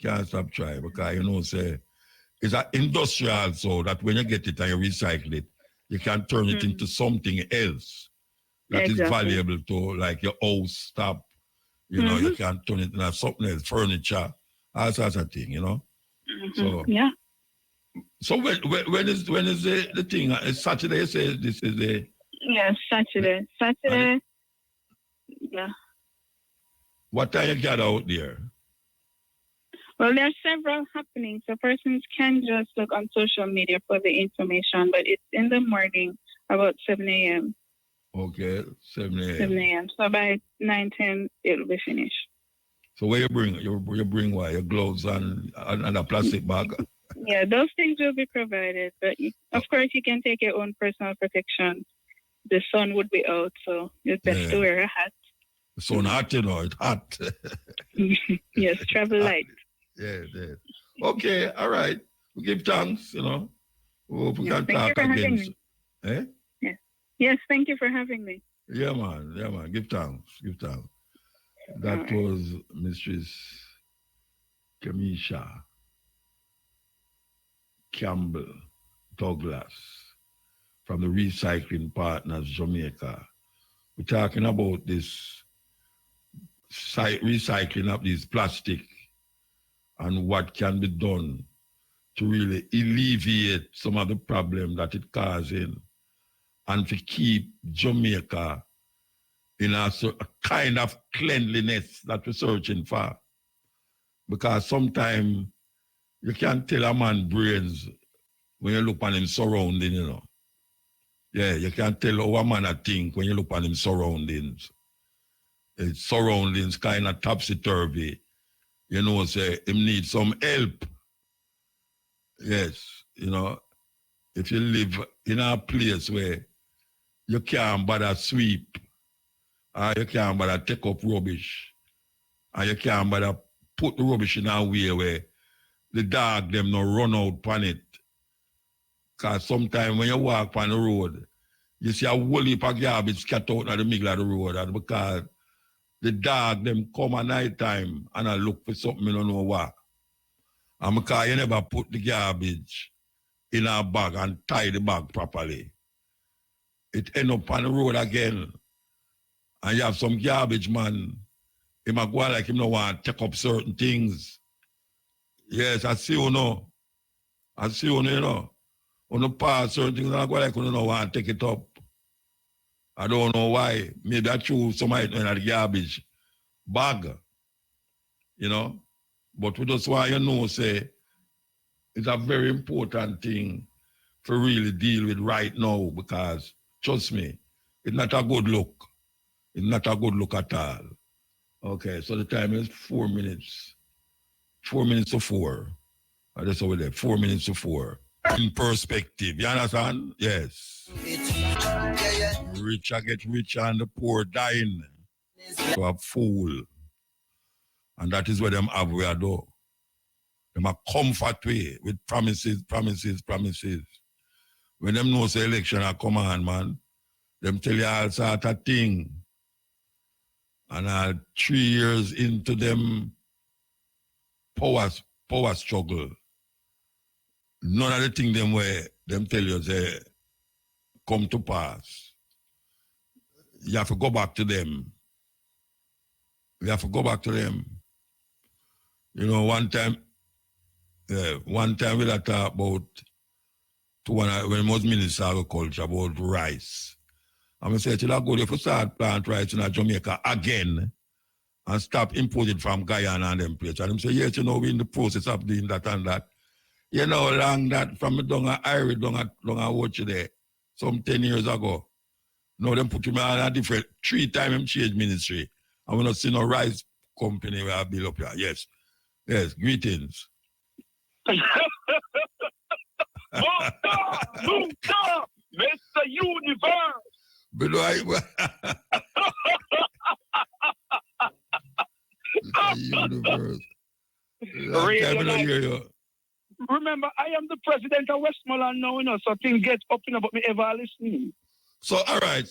[SPEAKER 3] Can't stop trying because say it's an industrial, so that when you get it and you recycle it, you can turn it into something else that is valuable to, like your house top. You know, you can turn it into something else, furniture, all sorts of things, you know. So
[SPEAKER 6] yeah.
[SPEAKER 3] So when is the thing? It's Saturday. You say this is the.
[SPEAKER 6] Yes, Saturday. Saturday. Yeah.
[SPEAKER 3] What time you got out there?
[SPEAKER 6] Well, there are several happenings, so persons can just look on social media for the information, but it's in the morning about 7 a.m.
[SPEAKER 3] Okay, 7 a.m.
[SPEAKER 6] 7 a.m. So by 9:10 it'll be finished.
[SPEAKER 3] So where you bring? You bring what? Your gloves and a plastic bag?
[SPEAKER 6] Yeah, those things will be provided, but of course you can take your own personal protection. The sun would be out, so it's best to wear a hat.
[SPEAKER 3] The sun hot, you know, it's hot.
[SPEAKER 6] Yes, travel light.
[SPEAKER 3] Yeah. Okay, all right. We give thanks, you know. We hope we can talk again. Eh?
[SPEAKER 6] Yes, thank you for having me.
[SPEAKER 3] Yeah, man. Give thanks. That was Mistress Kamisha Campbell Douglas from the Recycling Partners Jamaica. We're talking about this recycling of these plastic and what can be done to really alleviate some of the problem that it causing and to keep Jamaica in a kind of cleanliness that we're searching for. Because sometimes you can't tell a man's brains when you look on him surrounding, you know. Yeah, you can't tell how a man think when you look on him surroundings. His surroundings kind of topsy-turvy. You know, say, him need some help. Yes, you know, if you live in a place where you can't bother sweep, or you can't bother take up rubbish, or you can't bother put the rubbish in a way where the dog them no run out on it. Because sometimes when you walk on the road, you see a whole heap of garbage scattered out in the middle of the road, and because the dog them come at night time and I look for something you don't know what. And because you never put the garbage in a bag and tie the bag properly, it end up on the road again. And you have some garbage man, he might go like him no want to take up certain things. Yes, I see you know. You know. On the pass certain things, I go like you don't want to take it up. I don't know why. Maybe I choose somebody in the garbage bag, you know. But we just want you know, say, it's a very important thing to really deal with right now because, trust me, it's not a good look. It's not a good look at all. Okay, so the time is 4 minutes. 4 minutes to 4. That's over there, 4 minutes to 4. In perspective, you understand? Yes. Rich I get richer and the poor dying. So a fool. And that is what them have we do. Them a comfort way with promises. When them know say election a come on, man, them tell you all sort of thing. And 3 years into them power struggle, none of the thing them where them tell you they come to pass. You have to go back to them. You know, one time we had talk about when I was Minister of Agriculture about rice. And I said, I go there for start plant rice in Jamaica again and stop importing from Guyana and them places. And I say, yes, you know, we're in the process of doing that and that. You know, long that from down at Irie, down at watch there, some 10 years ago. Now them put me on a different 3 times change ministry. And we not see no rice company where I build up here. Yes, greetings.
[SPEAKER 7] Muta, Mr. Universe.
[SPEAKER 3] But Mr. Universe. Long time I don't hear you.
[SPEAKER 7] Remember, I am the president of Westmoreland now, you know, so things get up, you know, but me ever listening.
[SPEAKER 3] So, all right,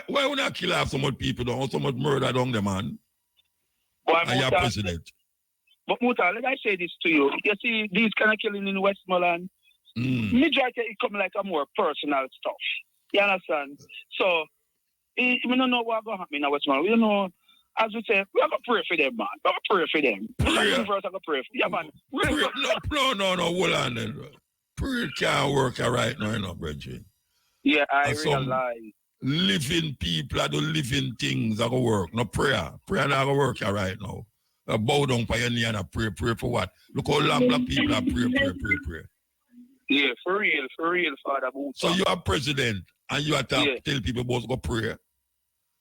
[SPEAKER 3] why would I kill off so much people, though, so much murder down there, man?
[SPEAKER 7] Boy,
[SPEAKER 3] and you're president.
[SPEAKER 7] But Muta, let I say this to you. You see, these kind of killing in Westmoreland, Majority it come like a more personal stuff. You understand? So, we don't know what's going to happen in Westmoreland. We don't know, as we say, we have to pray for them, man. We have to pray for them.
[SPEAKER 3] Prayer.
[SPEAKER 7] Universe have to pray for them, man.
[SPEAKER 3] No, hold on then. Prayer can't work right now, you know, Bridget.
[SPEAKER 7] Yeah, I
[SPEAKER 3] And some
[SPEAKER 7] realize.
[SPEAKER 3] living people are the living things that go work. No prayer. Prayer not going to work right now. Bow down for your knee and pray. Pray for what? Look how long black people are pray.
[SPEAKER 7] Yeah, for real, Father Muta.
[SPEAKER 3] So you are president and you have to tell people about to go pray.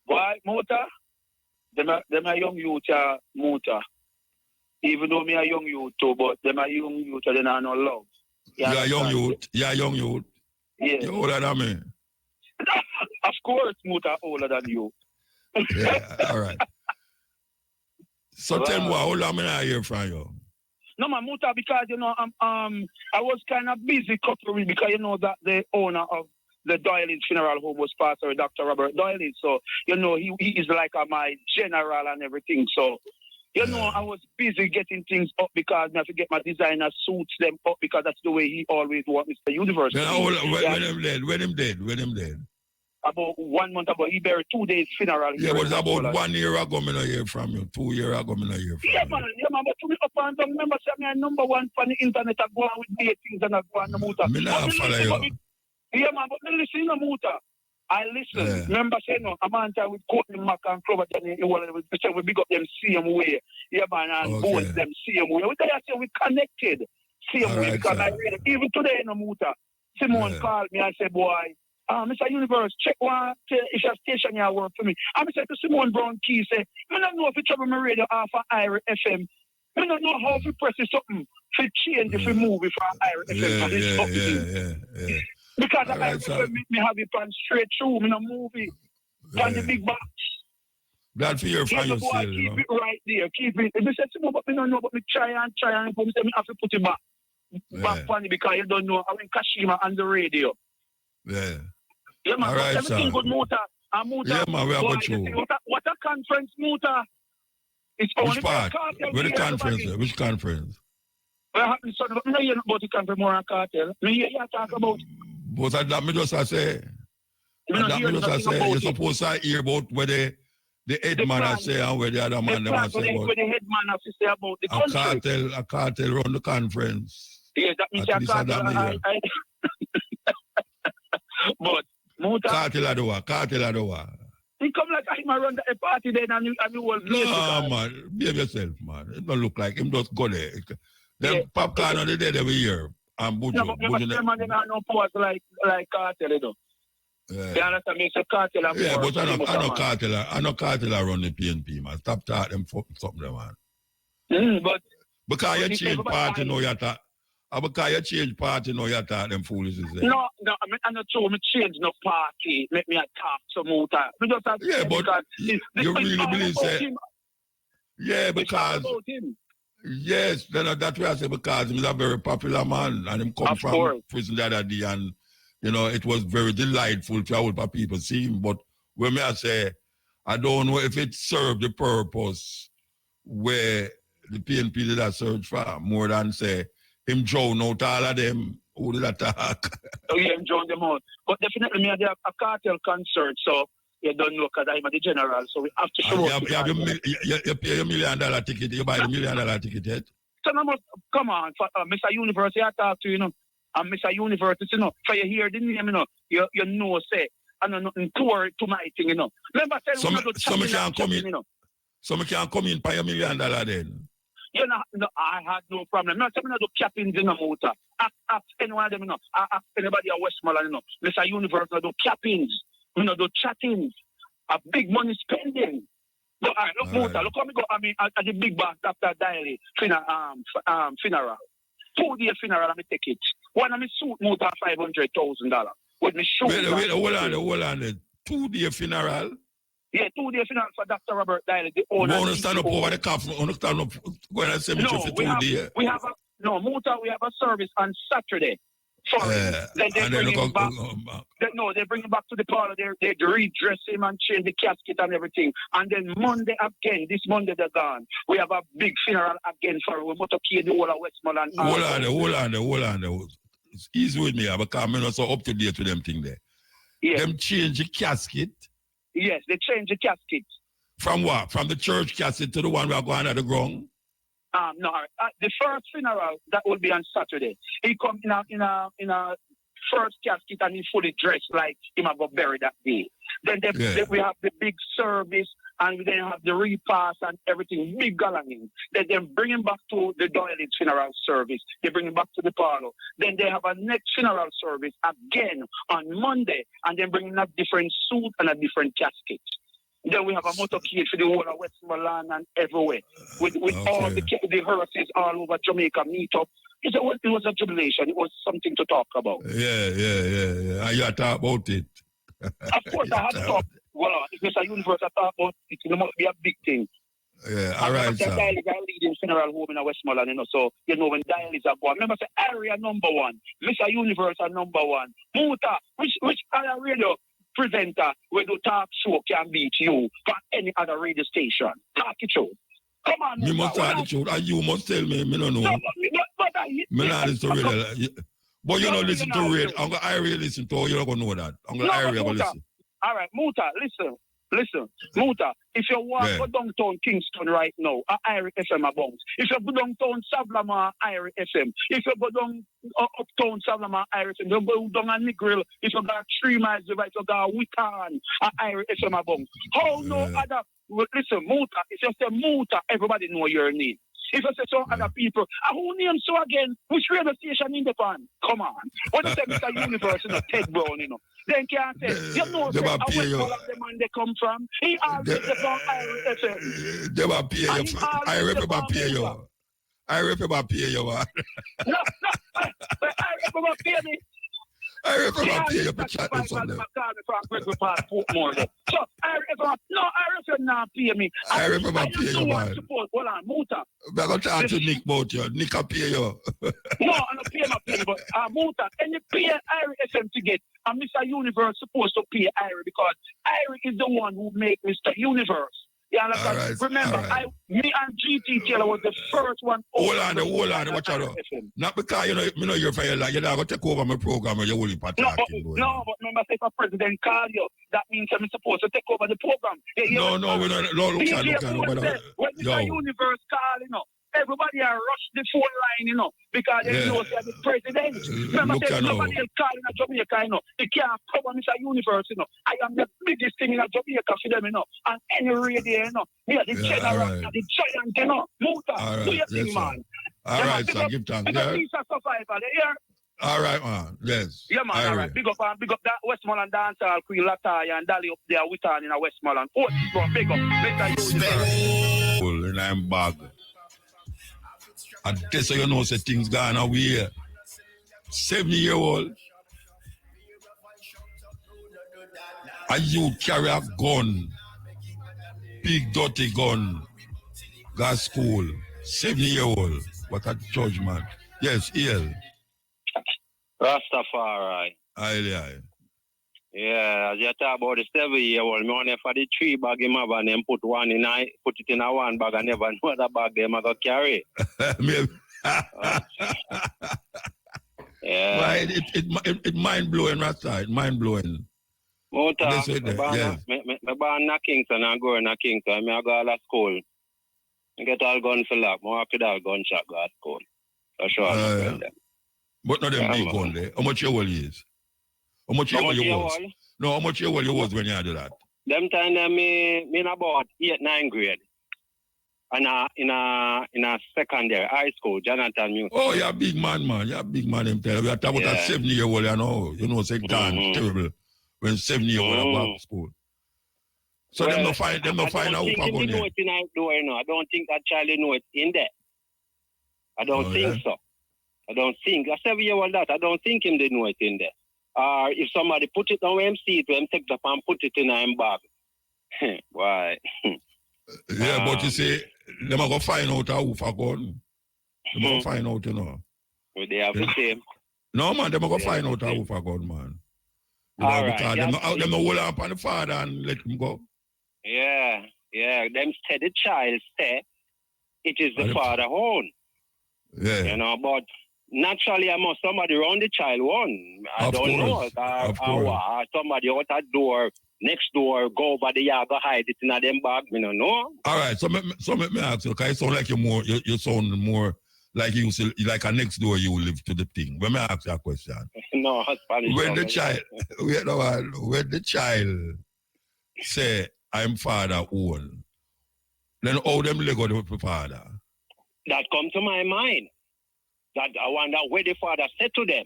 [SPEAKER 7] Why, Muta? Them are young youth, Muta. Even though me a young youth too, but them are young youth, they don't know love.
[SPEAKER 3] You are young youth. Yeah. You're older than me.
[SPEAKER 7] Of course, Muta older than you.
[SPEAKER 3] Yeah, all right. So tell me how long I hear from you?
[SPEAKER 7] No, man, Muta, because, you know, I was kind of busy couple weeks because, you know, that the owner of the Doyle's funeral home was Pastor Dr. Robert Doyle. So, you know, he is like my general and everything. So, you know, I was busy getting things up because I have to get my designer suits them up because that's the way he always wants Mr. Universe.
[SPEAKER 3] When him dead?
[SPEAKER 7] About 1 month ago, he buried 2 days funeral.
[SPEAKER 3] Yeah, it was about 1 year ago, I hear from you. 2 years ago, I hear from you.
[SPEAKER 7] Yeah, man, but to me up and down, remember, say, I'm number one on the internet, I go on with things and I go on the Muta.
[SPEAKER 3] I not follow you.
[SPEAKER 7] Yeah, man, but me listen to Muta. I listen.
[SPEAKER 3] Yeah.
[SPEAKER 7] Remember, say, no, I'm on time with Courtney Mac and Clover, we big up them same way. Yeah, man, and both them same way. We say we connected same way because I read it. Even today in the Muta, Simone called me and said, boy, Mr. Universe, check one, it's a station here work for me. I said to Simone Brown Key, say, I don't know if you trouble my radio off of IRA FM. I don't know how to press something to change if we move it from IRA FM.
[SPEAKER 3] Yeah.
[SPEAKER 7] Because I FM me have it on straight through, me no move it. On the big box.
[SPEAKER 3] Glad for your fan yourself.
[SPEAKER 7] Keep it right there, keep it. If you say Simone, but me don't know, but me try and me say me have to put it back. Back on it because you don't know. I went Kashima on the radio. Yeah, man.
[SPEAKER 3] All right,
[SPEAKER 7] everything good, Muta. Muta.
[SPEAKER 3] Yeah, man, we are about you.
[SPEAKER 7] What a conference, Muta. It's only
[SPEAKER 3] which part? Where the conference? Which conference?
[SPEAKER 7] What happened, son? I don't hear about the conference more on Cartel. I hear you talk about.
[SPEAKER 3] But that me just say. You're supposed to hear about where the head man has say and where the other man has say about.
[SPEAKER 7] Where the head man has to say about the country.
[SPEAKER 3] A cartel run the conference.
[SPEAKER 7] Yeah, that means a cartel. But Muta.
[SPEAKER 3] Cartel Adowa.
[SPEAKER 7] He come like him around the party then and you will play.
[SPEAKER 3] No, man. Behave yourself, man. It don't look like him just go there. Then popcorn on the dead every year. And Buju.
[SPEAKER 7] No, but man, they don't know powers like Cartel, you know.
[SPEAKER 3] Yeah.
[SPEAKER 7] They understand me, so Cartel and
[SPEAKER 3] yeah, but I know Cartel run the PNP, man. Stop talking them something, man.
[SPEAKER 7] But
[SPEAKER 3] because you change party, no, you talk. Because you change party, no, you talk them foolishness.
[SPEAKER 7] No, I'm not sure. Me change no party. Make me a talk to Muta.
[SPEAKER 3] Yeah, but you really believe that? Yeah, because yes, then that's why I say because he's a very popular man and him come from prison the other day and you know it was very delightful to all people see him. But when me I say I don't know if it served the purpose where the PNP did that search for more than say him drown out all of them who did attack.
[SPEAKER 7] Oh yeah, him drown them out. But definitely me have a cartel concert, so you don't know because I'm the general, so we have to show up.
[SPEAKER 3] You pay $1 million ticket, you buy the $1 million ticket yet?
[SPEAKER 7] So now come on, Mr. University, I talk to you know. And Mr. University, you know, for you hear the name, you know, you know, say, I know nothing to my thing, you know. Remember,
[SPEAKER 3] some can't come in, you know. Some can't come in, pay $1 million then.
[SPEAKER 7] You know, no, I had no problem. No, some of the captains in the motor. Ask anyone of them, you know. Ask anybody at Westmoreland, you know. Mr. Universe, no, do captains, you know, do chattings. A big money spending. But look, motor, look how me go, I mean, at the big boss after Daily funeral. 2-day funeral, I take it. One of my suit motor $500,000. With me show.
[SPEAKER 3] Wait, hold on. 2-day funeral?
[SPEAKER 7] Yeah, 2-day funeral for Dr. Robert Daly, the owner.
[SPEAKER 3] You want to stand up over the coffin? You want to stand up going to cemetery for 2 days?
[SPEAKER 7] We have a service on Saturday. Then they bring him back. They bring him back to the parlor. They redress him and change the casket and everything. And then Monday again, this Monday they're gone. We have a big funeral again for we motor key the whole of Westmoreland.
[SPEAKER 3] Hold on. it's easy with me because I'm not so up to date with them thing there.
[SPEAKER 7] Yes.
[SPEAKER 3] Them change the casket.
[SPEAKER 7] Yes, they change the casket.
[SPEAKER 3] From what? From the church casket to the one we are going at the ground?
[SPEAKER 7] No, the first funeral that will be on Saturday. He come in a first casket and he fully dressed like him about buried that day. Then we have the big service and we then have the repast and everything, big gathering. Then they bring him back to the Doyle's funeral service. They bring him back to the parlor. Then they have a next funeral service again on Monday and then bring in a different suit and a different casket. Then we have a motorcade for the whole of Westmoreland and everywhere. With all the hearses all over Jamaica meet up. It was a jubilation. It was something to talk about.
[SPEAKER 3] Yeah. And you talk about it.
[SPEAKER 7] Of course, I had to talk. Well, if Mr. Universe, I talk about it. It must be a big thing.
[SPEAKER 3] Yeah, all right, sir.
[SPEAKER 7] Dial is a leading funeral home in Westmoreland, you know. So, you know, when Dial is a go, remember, say, area number one. Mr. Universe are number one. Muta, which other radio presenter where the talk show can beat you from any other radio station? Talk it show. Come on,
[SPEAKER 3] me must tell the truth, and you must tell me don't know.
[SPEAKER 7] No, but
[SPEAKER 3] not listen to radio. But you don't listen to radio. I really listen to you, don't know that. I really listen.
[SPEAKER 7] All right, Muta, listen. Muta, if you walk go downtown Kingston right now, Irie FM a bounce. If you go downtown Sablama, Irie FM. If you go down uptown Sablama, Irie FM. You go down a Negril, if you got 3 miles away, if you got Wiccan, Irie FM a bounce. How no other, listen, Muta, if you say Muta, everybody know your name. If you say so other people, who names so again? Which radio station in the pan? Come on. When you say Mr. Universe, you know, Ted Brown, you know. Then can't say, you know, say, where the man they come from. He always from Irish FM.
[SPEAKER 3] They will pay you. I remember pay you. I remember pay you.
[SPEAKER 7] No, but I remember pay me.
[SPEAKER 3] I remember pay you for chatting Sunday.
[SPEAKER 7] So I remember not pay me.
[SPEAKER 3] I remember pay you, man.
[SPEAKER 7] Hold on, Muta.
[SPEAKER 3] We're going to talk to Nick about you. Nick will pay you.
[SPEAKER 7] No, I don't pay my pay, but Muta, any pay Irish FM to get, and Mr. Universe supposed to pay Irish because Irish is the one who make Mr. Universe. Yeah, right, remember, me and GT Taylor was the first one.
[SPEAKER 3] Hold on, watch out. Not because you know you're fair, like you're not going to take over my program or you're only part
[SPEAKER 7] No, but remember, if a president call you, that means I'm supposed to take over the program.
[SPEAKER 3] No, we're not. No, look at
[SPEAKER 7] when Mr. Universe call, you know, everybody are rush the phone line, you know, because they know they're the president. Remember, nobody else calling a Jamaica, you know. They can't cover Mr. Universe, you know. I am the biggest thing in a Jamaica for them, you know. And any radio, you know. Me are the general, the giant, you know. Muta, do your thing, man.
[SPEAKER 3] All right, sir, give thanks.
[SPEAKER 7] It's a piece of survival, you hear?
[SPEAKER 3] All right, man. Yes.
[SPEAKER 7] Yeah, man. All right. Big up that Westmoreland dancehall Queen Lataya and Dali up there with her in a Westmoreland. Oh, big up. Mr. Universe.
[SPEAKER 3] And I'm back. And that's how you know say things gone away. 7-year-old. And you carry a gun. Big dirty gun. Got school. 7-year-old. What a judgment. Yes, EL.
[SPEAKER 8] Rastafari.
[SPEAKER 3] Aye.
[SPEAKER 8] Yeah, as you talk about the 7-year-old, me only for the 3 bag him have and then put it in a 1 bag and never know the bag them I go carry. Yeah.
[SPEAKER 3] Right, it mind blowing, Rasta. It mind blowing.
[SPEAKER 8] Mota, me born in Kingston and go in Kingston. Me go to school. I get all guns for lock. I walk with all gunshot go to school. For sure.
[SPEAKER 3] But not them big gun there. How much your wall is? How much your was? No, how much your wall you was when you do that?
[SPEAKER 8] Them time me in about 8-9 grade. And in a secondary high school, Jonathan Music.
[SPEAKER 3] Oh, you're a big man. You're a big man. We are talking about a 7-year-old, you know. You know, say dance terrible when 7-year-old go to school. So them no find out who for going there.
[SPEAKER 8] I don't think that child know it in there. I don't think so. I don't think. A 7-year-old that, I don't think him they know it in there. Or if somebody put it on him seat, him take it up and put it in him bag. Why?
[SPEAKER 3] Yeah, but you see, them are going to find out who for gun. Them are going to find out, you know.
[SPEAKER 8] They have the same.
[SPEAKER 3] No, man, them are going to find out who for gun, man. You know, because them hold up on the father and let him go.
[SPEAKER 8] Yeah. Them say the child say it is the father own.
[SPEAKER 3] Yeah.
[SPEAKER 8] You know, but naturally, I must somebody around the child one. I don't know. Or somebody out that door, next door, go over the yard, go hide it in a them bag. Me no know.
[SPEAKER 3] All right. So let me ask you, because it sound like you sound more like you like a next door you live to the thing. Let me ask you a question.
[SPEAKER 8] No, Spanish.
[SPEAKER 3] When the child say, I'm father own, then how them Lego the father?
[SPEAKER 8] That come to my mind. That I wonder where the father said to them.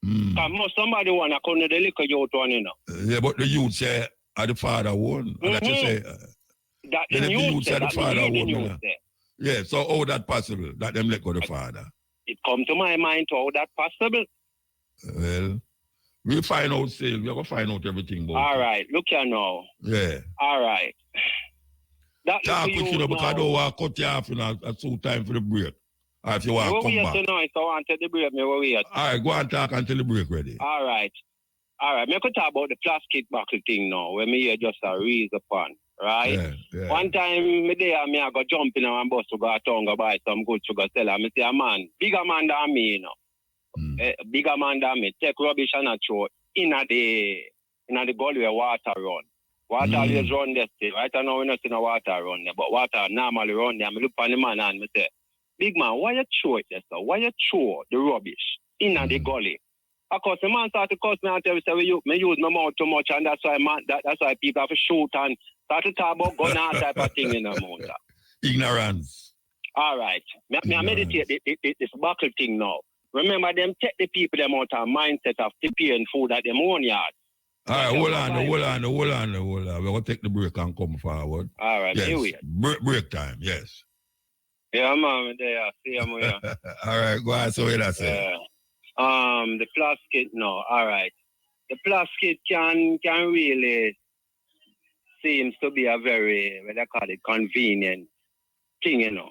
[SPEAKER 8] Because somebody want to come to the liquor youth one, you know.
[SPEAKER 3] Yeah, but the youth say, the father own. And that you say,
[SPEAKER 8] that the youth say,
[SPEAKER 3] the father
[SPEAKER 8] own.
[SPEAKER 3] Yeah, so how that possible, that them let go the father?
[SPEAKER 8] It come to my mind how that possible.
[SPEAKER 3] Well, we'll find out still. We're going to find out everything about
[SPEAKER 8] all right, look here now.
[SPEAKER 3] Yeah.
[SPEAKER 8] All right.
[SPEAKER 3] Talk quick, because I don't want to cut you off at some time for the break. Or if you want to come back.
[SPEAKER 8] Tonight, so I want to the break, me wait.
[SPEAKER 3] All right, go and talk until the break ready.
[SPEAKER 8] All right. Me could talk about the plastic buckle thing now, when me hear just a reason upon. Right?
[SPEAKER 3] Yeah.
[SPEAKER 8] One time, I go jump in and bus to go to town, go buy some good sugar seller. I say, a man, bigger man than me, you know. Bigger man than me. Take rubbish and a throw in the gully where water run. Water always run there still. Right now, we not see no water run there, but water normally run there. I look on the man and I say, big man, why you throw it there, sir? Why you throw the rubbish in the gully? Of course, the man started to cuss me and tell me, me use my mouth too much, and that's why people have to shoot and start to talk about gun and type of thing in the mountain.
[SPEAKER 3] Ignorance.
[SPEAKER 8] All right. I meditate this buckle thing now. Remember, them take the people them out of mindset of preparing food at them own yard.
[SPEAKER 3] All right, hold on. We're going to take the break and come forward.
[SPEAKER 8] All right,
[SPEAKER 3] yes.
[SPEAKER 8] Here we are.
[SPEAKER 3] Break time, yes.
[SPEAKER 8] Yeah, man, there. See him here.
[SPEAKER 3] All right, go ahead, so what I say.
[SPEAKER 8] The plastic, no, all right. The plastic can really seems to be a very, what they call it, convenient thing, you know,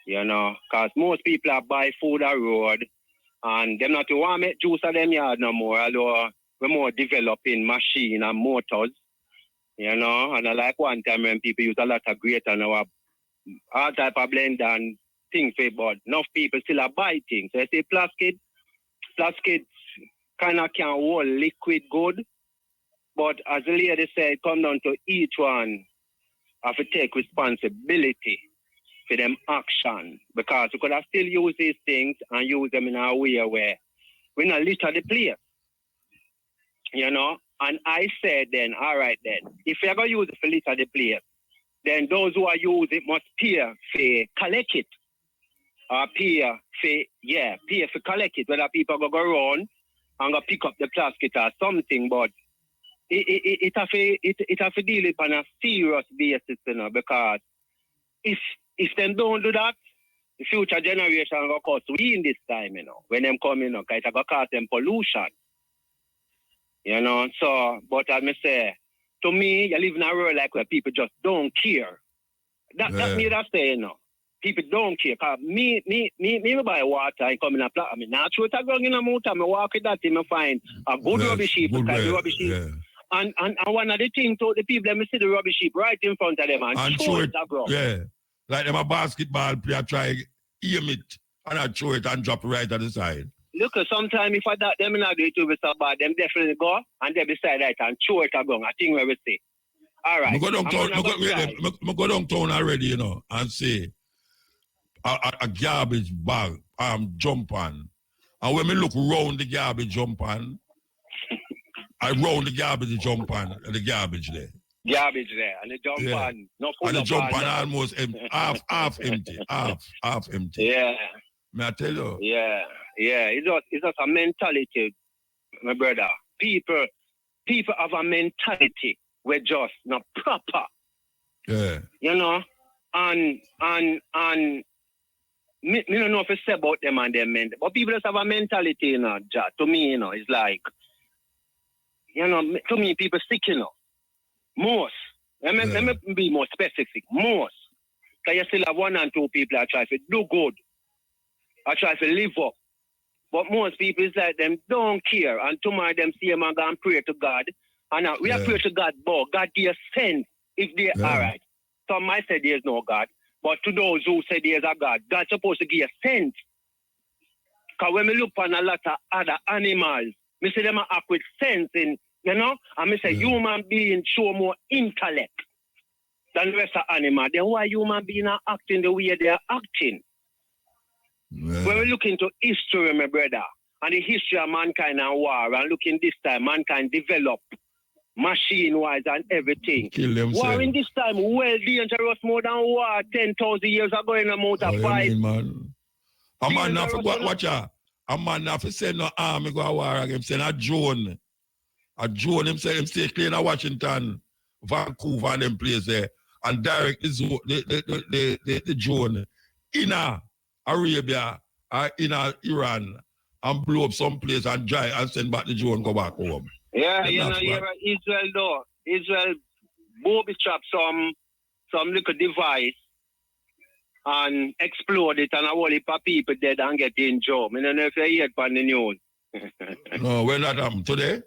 [SPEAKER 8] because most people are buy food on road and them not to want to make juice of them yard no more, although we're more developing machine and motors, you know, and I like one time when people use a lot of grater and all type of blend and things, but enough people still are buy things. So I say plastic kind of can hold liquid good, but as the lady said, come down to each one have to take responsibility for them action, because we could have still used these things and use them in a way where we not litter the place, you know. And I said then, all right then, if you're going to use it for litter the place, then those who are using it must pay for collect it. Or pay for collect it, whether people go around and go pick up the plastic or something, but it have to deal it on a serious basis, you know, because if them don't do that, the future generation will cause we in this time, you know, when them come, you know, because it will cause them pollution. You know, so, but as I say, to me, you live in a world like where people just don't care. That's me that say, you know. People don't care. Cause me buy water and come in a plant. I mean, not throw it around in a motor. I walk with that and I find a good rubbish heap. And one of the things to the people, let me see the rubbish heap right in front of them and throw it around.
[SPEAKER 3] Yeah. Like them a basketball player try aim it and I throw it and drop it right at the side.
[SPEAKER 8] Look, sometimes if I doubt them not do it to be so bad, them definitely go and they beside right and throw it around. I think where we say. All right.
[SPEAKER 3] I go downtown already, you know, and say a garbage bag jump on. And when me look round the garbage jump on, I round the garbage jump on and the garbage there.
[SPEAKER 8] Garbage there and the jump on. No food.
[SPEAKER 3] And the jump on almost empty, half empty. Half empty.
[SPEAKER 8] Yeah.
[SPEAKER 3] May I tell you?
[SPEAKER 8] Yeah. It's just a mentality, my brother. People have a mentality where just not proper.
[SPEAKER 3] Yeah.
[SPEAKER 8] You know? And me don't know if it's about them and their mentality, but people just have a mentality, you know, to me, you know, it's like, you know, to me, people sick, you know. Most. Let me be more specific. Most. Because you still have one and two people that try to do good. I try to live up. But most people is like them don't care. And tomorrow them see them and go and pray to God. And now we are pray to God, but God gives sense if they all right. Some might say there's no God. But to those who say there's a God, God's supposed to give sense. Because when we look on a lot of other animals, we see them act with sense in, you know, and we say human beings show more intellect than the rest of animals. Then why human beings are acting the way they are acting?
[SPEAKER 3] Yeah.
[SPEAKER 8] When we look into history, my brother, and the history of mankind and war, and looking this time, mankind develop machine-wise and everything.
[SPEAKER 3] Kill themselves.
[SPEAKER 8] War in this time, well dangerous more than war 10,000 years ago in a motor fight.
[SPEAKER 3] Man. A man not for watch out. A man not for send no army go to war again. Send a drone. A drone himself, him stay clear in Washington, Vancouver and them place there. And direct the drone in Arabia or in Iran and blow up some place and dry and send back the drone go back home.
[SPEAKER 8] Yeah, you know, Israel though. Israel booby trap some little device and explode it and a whole heap of people dead and get injured. I don't know if you hear it on the news.
[SPEAKER 3] No, when that happened? Today?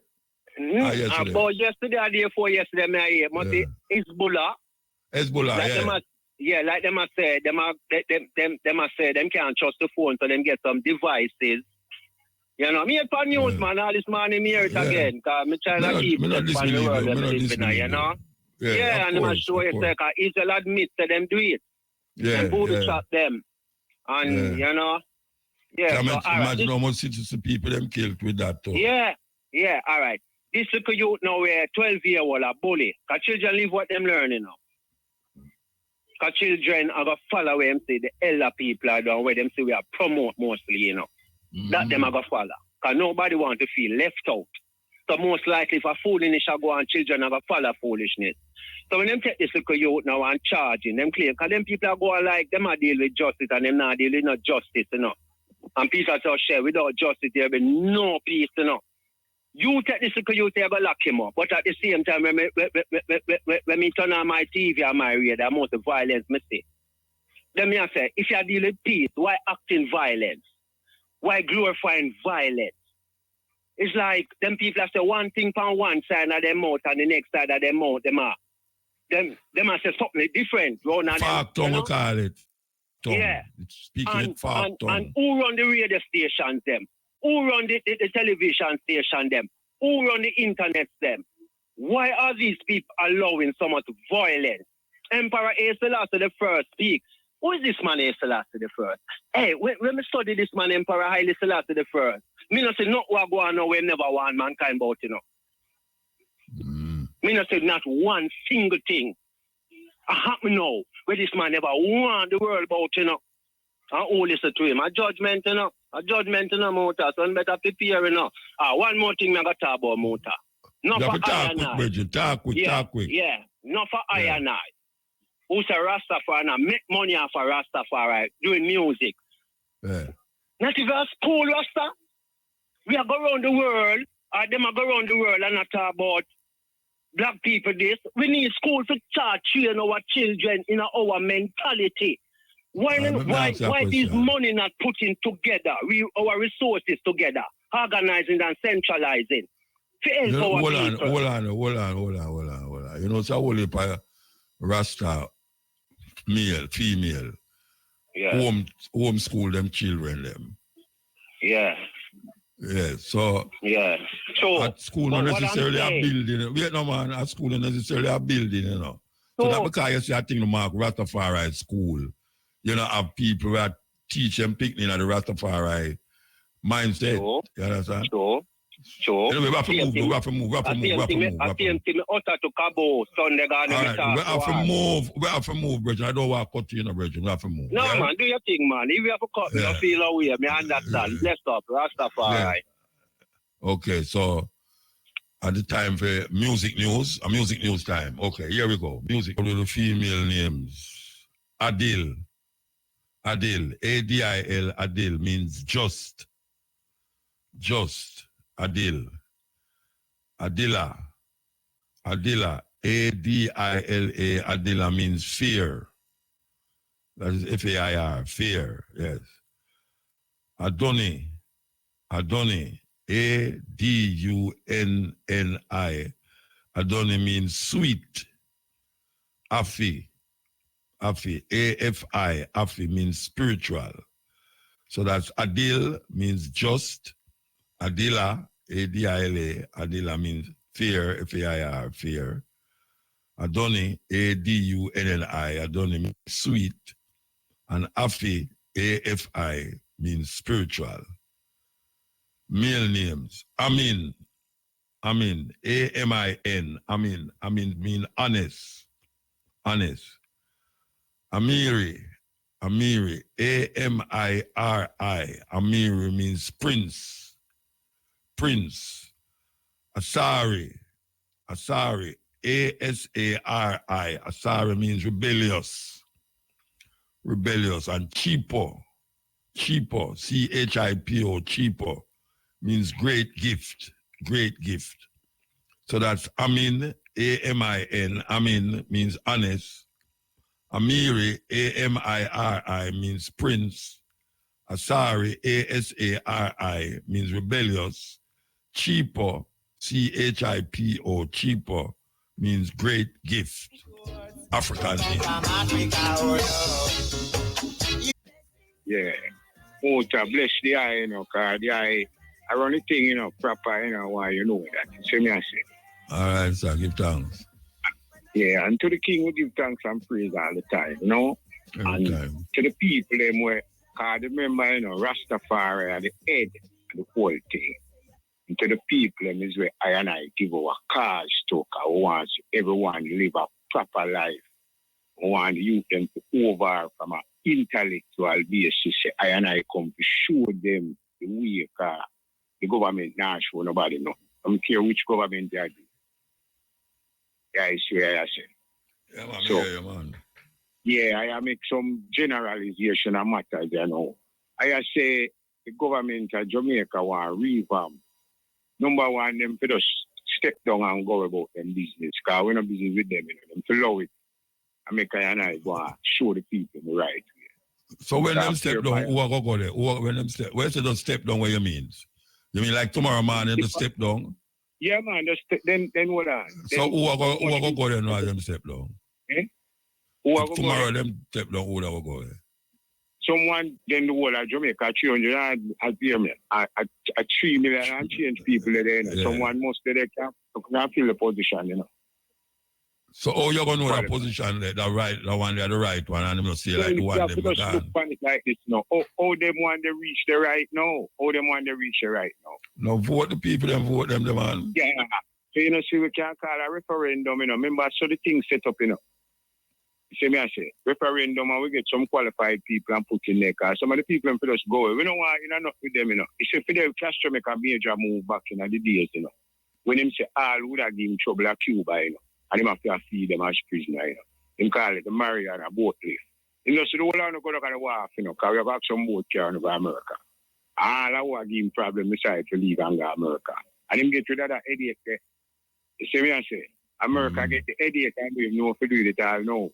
[SPEAKER 3] Yesterday.
[SPEAKER 8] About yesterday or day before yesterday, I hear. Must be Hezbollah.
[SPEAKER 3] Hezbollah,
[SPEAKER 8] like like them say, them can't trust the phone, so them get some devices. You know, me on news, man, all this morning, me hear it again, because I'm trying to keep it on the world that we live in, you know? Yeah, and I'm sure it's like, Israel admit that them do it. And booby trap them. And, you know,
[SPEAKER 3] imagine how much citizen people them killed with that, too.
[SPEAKER 8] Yeah, all right. This little youth now, 12-year-old, a bully. Because children live what them learning now. Because children are going to follow where them say the elder people are doing, where them say we are promote mostly, you know. That them are going to follow. Because nobody want to feel left out. So most likely if a foolishness shall go on, children are going to follow foolishness. So when them take this little youth now and charging, them claim, because them people are going like, them are deal with justice and them not deal with no justice, you know. And people say, share, without justice, there will be no peace, you know. You take this little youth, they're going to lock him up. But at the same time, when me turn on my TV and my radio, the most violence me see. Then me say, if you deal with peace, why acting violence? Why glorifying violence? It's like them people have say one thing on one side of their mouth and the next side of their mouth, them are say something different.
[SPEAKER 3] Fag tongue, we call it. Tongue.
[SPEAKER 8] Yeah.
[SPEAKER 3] Speaking it fag tongue.
[SPEAKER 8] And who run the radio stations, them? Who run the television station, them? Who run the internet, them? Why are these people allowing so much violence? Emperor Selassie the First speaks. Who is this man Selassie the First? Hey, when we study this man Emperor Haile Selassie the First, me not say not what go on now we never want mankind about, you know. Me not say not one single thing happen now where this man never want the world about, you know. And who listen to him? A judgment, you know. Mota. So you better prepare, you know. One more thing I got to talk about, Mota. Not for
[SPEAKER 3] talk quick.
[SPEAKER 8] Yeah, not for I and I. Who's a Rastafari, make money off a Rastafari, doing music.
[SPEAKER 3] Yeah.
[SPEAKER 8] Not even a school, Rasta. We are going around the world, them are going around the world and not talk about black people this. We need school to start train our children in our mentality. Why is money not putting together, our resources together, organizing and centralizing?
[SPEAKER 3] Hold on. You know, it's a whole heap of Rasta, male, female, home school them children them.
[SPEAKER 8] Yeah.
[SPEAKER 3] Yeah, so at school not necessarily a building. Wait no man, at school not necessarily a building, you know. So that because you see I think the mark Rastafari school, you know, have people that teach them picnic at the Rastafari mindset. You understand?
[SPEAKER 8] Sure.
[SPEAKER 3] Anyway, we have to move.
[SPEAKER 8] I think me utter to Cabo Sunday garden.
[SPEAKER 3] We have to move, Bridget. I don't want to cut you, Bridget. We have to move.
[SPEAKER 8] No, man, do your thing, man. If you have to cut me, I feel away. Me understand. Let's stop. Rastafari.
[SPEAKER 3] Yeah. Okay, so at the time for music news time. Okay, here we go. Music with the female names. Adil, A-D-I-L, Adil means just. Adila, A-D-I-L-A, Adila means fear. That is F-A-I-R, fear, yes. Adoni, A-D-U-N-N-I. Adoni means sweet. Afi, A-F-I, Afi means spiritual. So that's Adil means just. Adila, A-D-I-L-A. Adila means fear, F-A-I-R, fear. Adoni, A-D-U-N-N-I. Adoni means sweet. And Afi, A-F-I, means spiritual. Male names. Amin, A-M-I-N. Amin mean honest. Amiri, A-M-I-R-I. Amiri means prince. Asari, A-S-A-R-I. Asari means rebellious. And Chipo, C-H-I-P-O, Chipo, means great gift. So that's Amin, A-M-I-N. Amin means honest. Amiri, A-M-I-R-I, means prince. Asari, A-S-A-R-I, means rebellious. Chipo, C-H-I-P-O, Chipo, means great gift. African name.
[SPEAKER 9] Yeah. Muta bless the eye, you know, cause the eye, I run the thing, you know, proper, you know, why you know that. See me I say.
[SPEAKER 3] All right, sir, give thanks.
[SPEAKER 9] Yeah, and to the king we give thanks and praise all the time, you know.
[SPEAKER 3] Every time.
[SPEAKER 9] To the people, them where, cause remember, you know, Rastafari are the head of the whole thing. And to the people, them is where I and I give our cause to, cause we want everyone to live a proper life. We want youth them to over from an intellectual basis. I and I come to show them the way, cause the government not show nobody know. I don't care which government they are doing. Yeah, I swear I say.
[SPEAKER 3] Yeah, man,
[SPEAKER 9] So,
[SPEAKER 3] yeah, man.
[SPEAKER 9] Yeah, I make some generalization of matters, you know. I say the government of Jamaica want revamp. Number one, them for just step down and go about them business. Because we're not business with them, you know. Them to love it. I make and I go and show the people the right way.
[SPEAKER 3] So when them step down, who are going to go there? When them step, where's the step down, what you mean? You mean like tomorrow morning to step down?
[SPEAKER 9] Yeah, man, then what on?
[SPEAKER 3] So who are going to go there now them step down?
[SPEAKER 9] Eh? Who are
[SPEAKER 3] tomorrow them step down, who are going to go there?
[SPEAKER 9] Someone, then the whole of Jamaica, 300 and 3 million and change people there. You know. Yeah. Someone must be there can fill the position, you know.
[SPEAKER 3] So you're going to know the position, the one, the right one, and I'm going to say like the one them
[SPEAKER 9] just look panic like this now. How them want to reach the right now? How them want to reach the right now?
[SPEAKER 3] No, vote the people, then vote them, the man.
[SPEAKER 9] Yeah. So, you know, see, we can call a referendum, you know. Remember, so the thing set up, you know. See me I say, referendum and we get some qualified people and put in there, because some of the people for us go. We don't want, you know, not with them, you know. It's a Fidel Castro make a major move back in the days, you know. When him say all would have given trouble at Cuba, you know. And him have to feed them as prisoner, you know. Him call it the Mariana boat lift. You know, so the whole lot of go down the wharf, you know, because we have got some boat carrying over America. All I want to give him problem beside to leave and go America. And him get rid of that headache there. You see me I say, America get the headache and we know if we do it all now.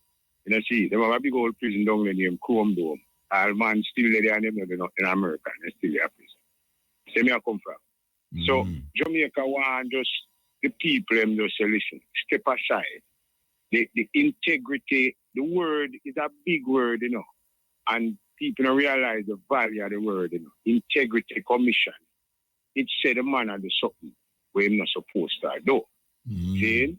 [SPEAKER 9] You know, see, they have a big old prison down there named Chrome Dome. All man still there and them in America and still there prison. See me I come from. So Jamaica want just the people them just say, listen, step aside. The integrity, the word is a big word, you know. And people don't realize the value of the word, you know. Integrity Commission. It said the man had something where he's not supposed to do. See?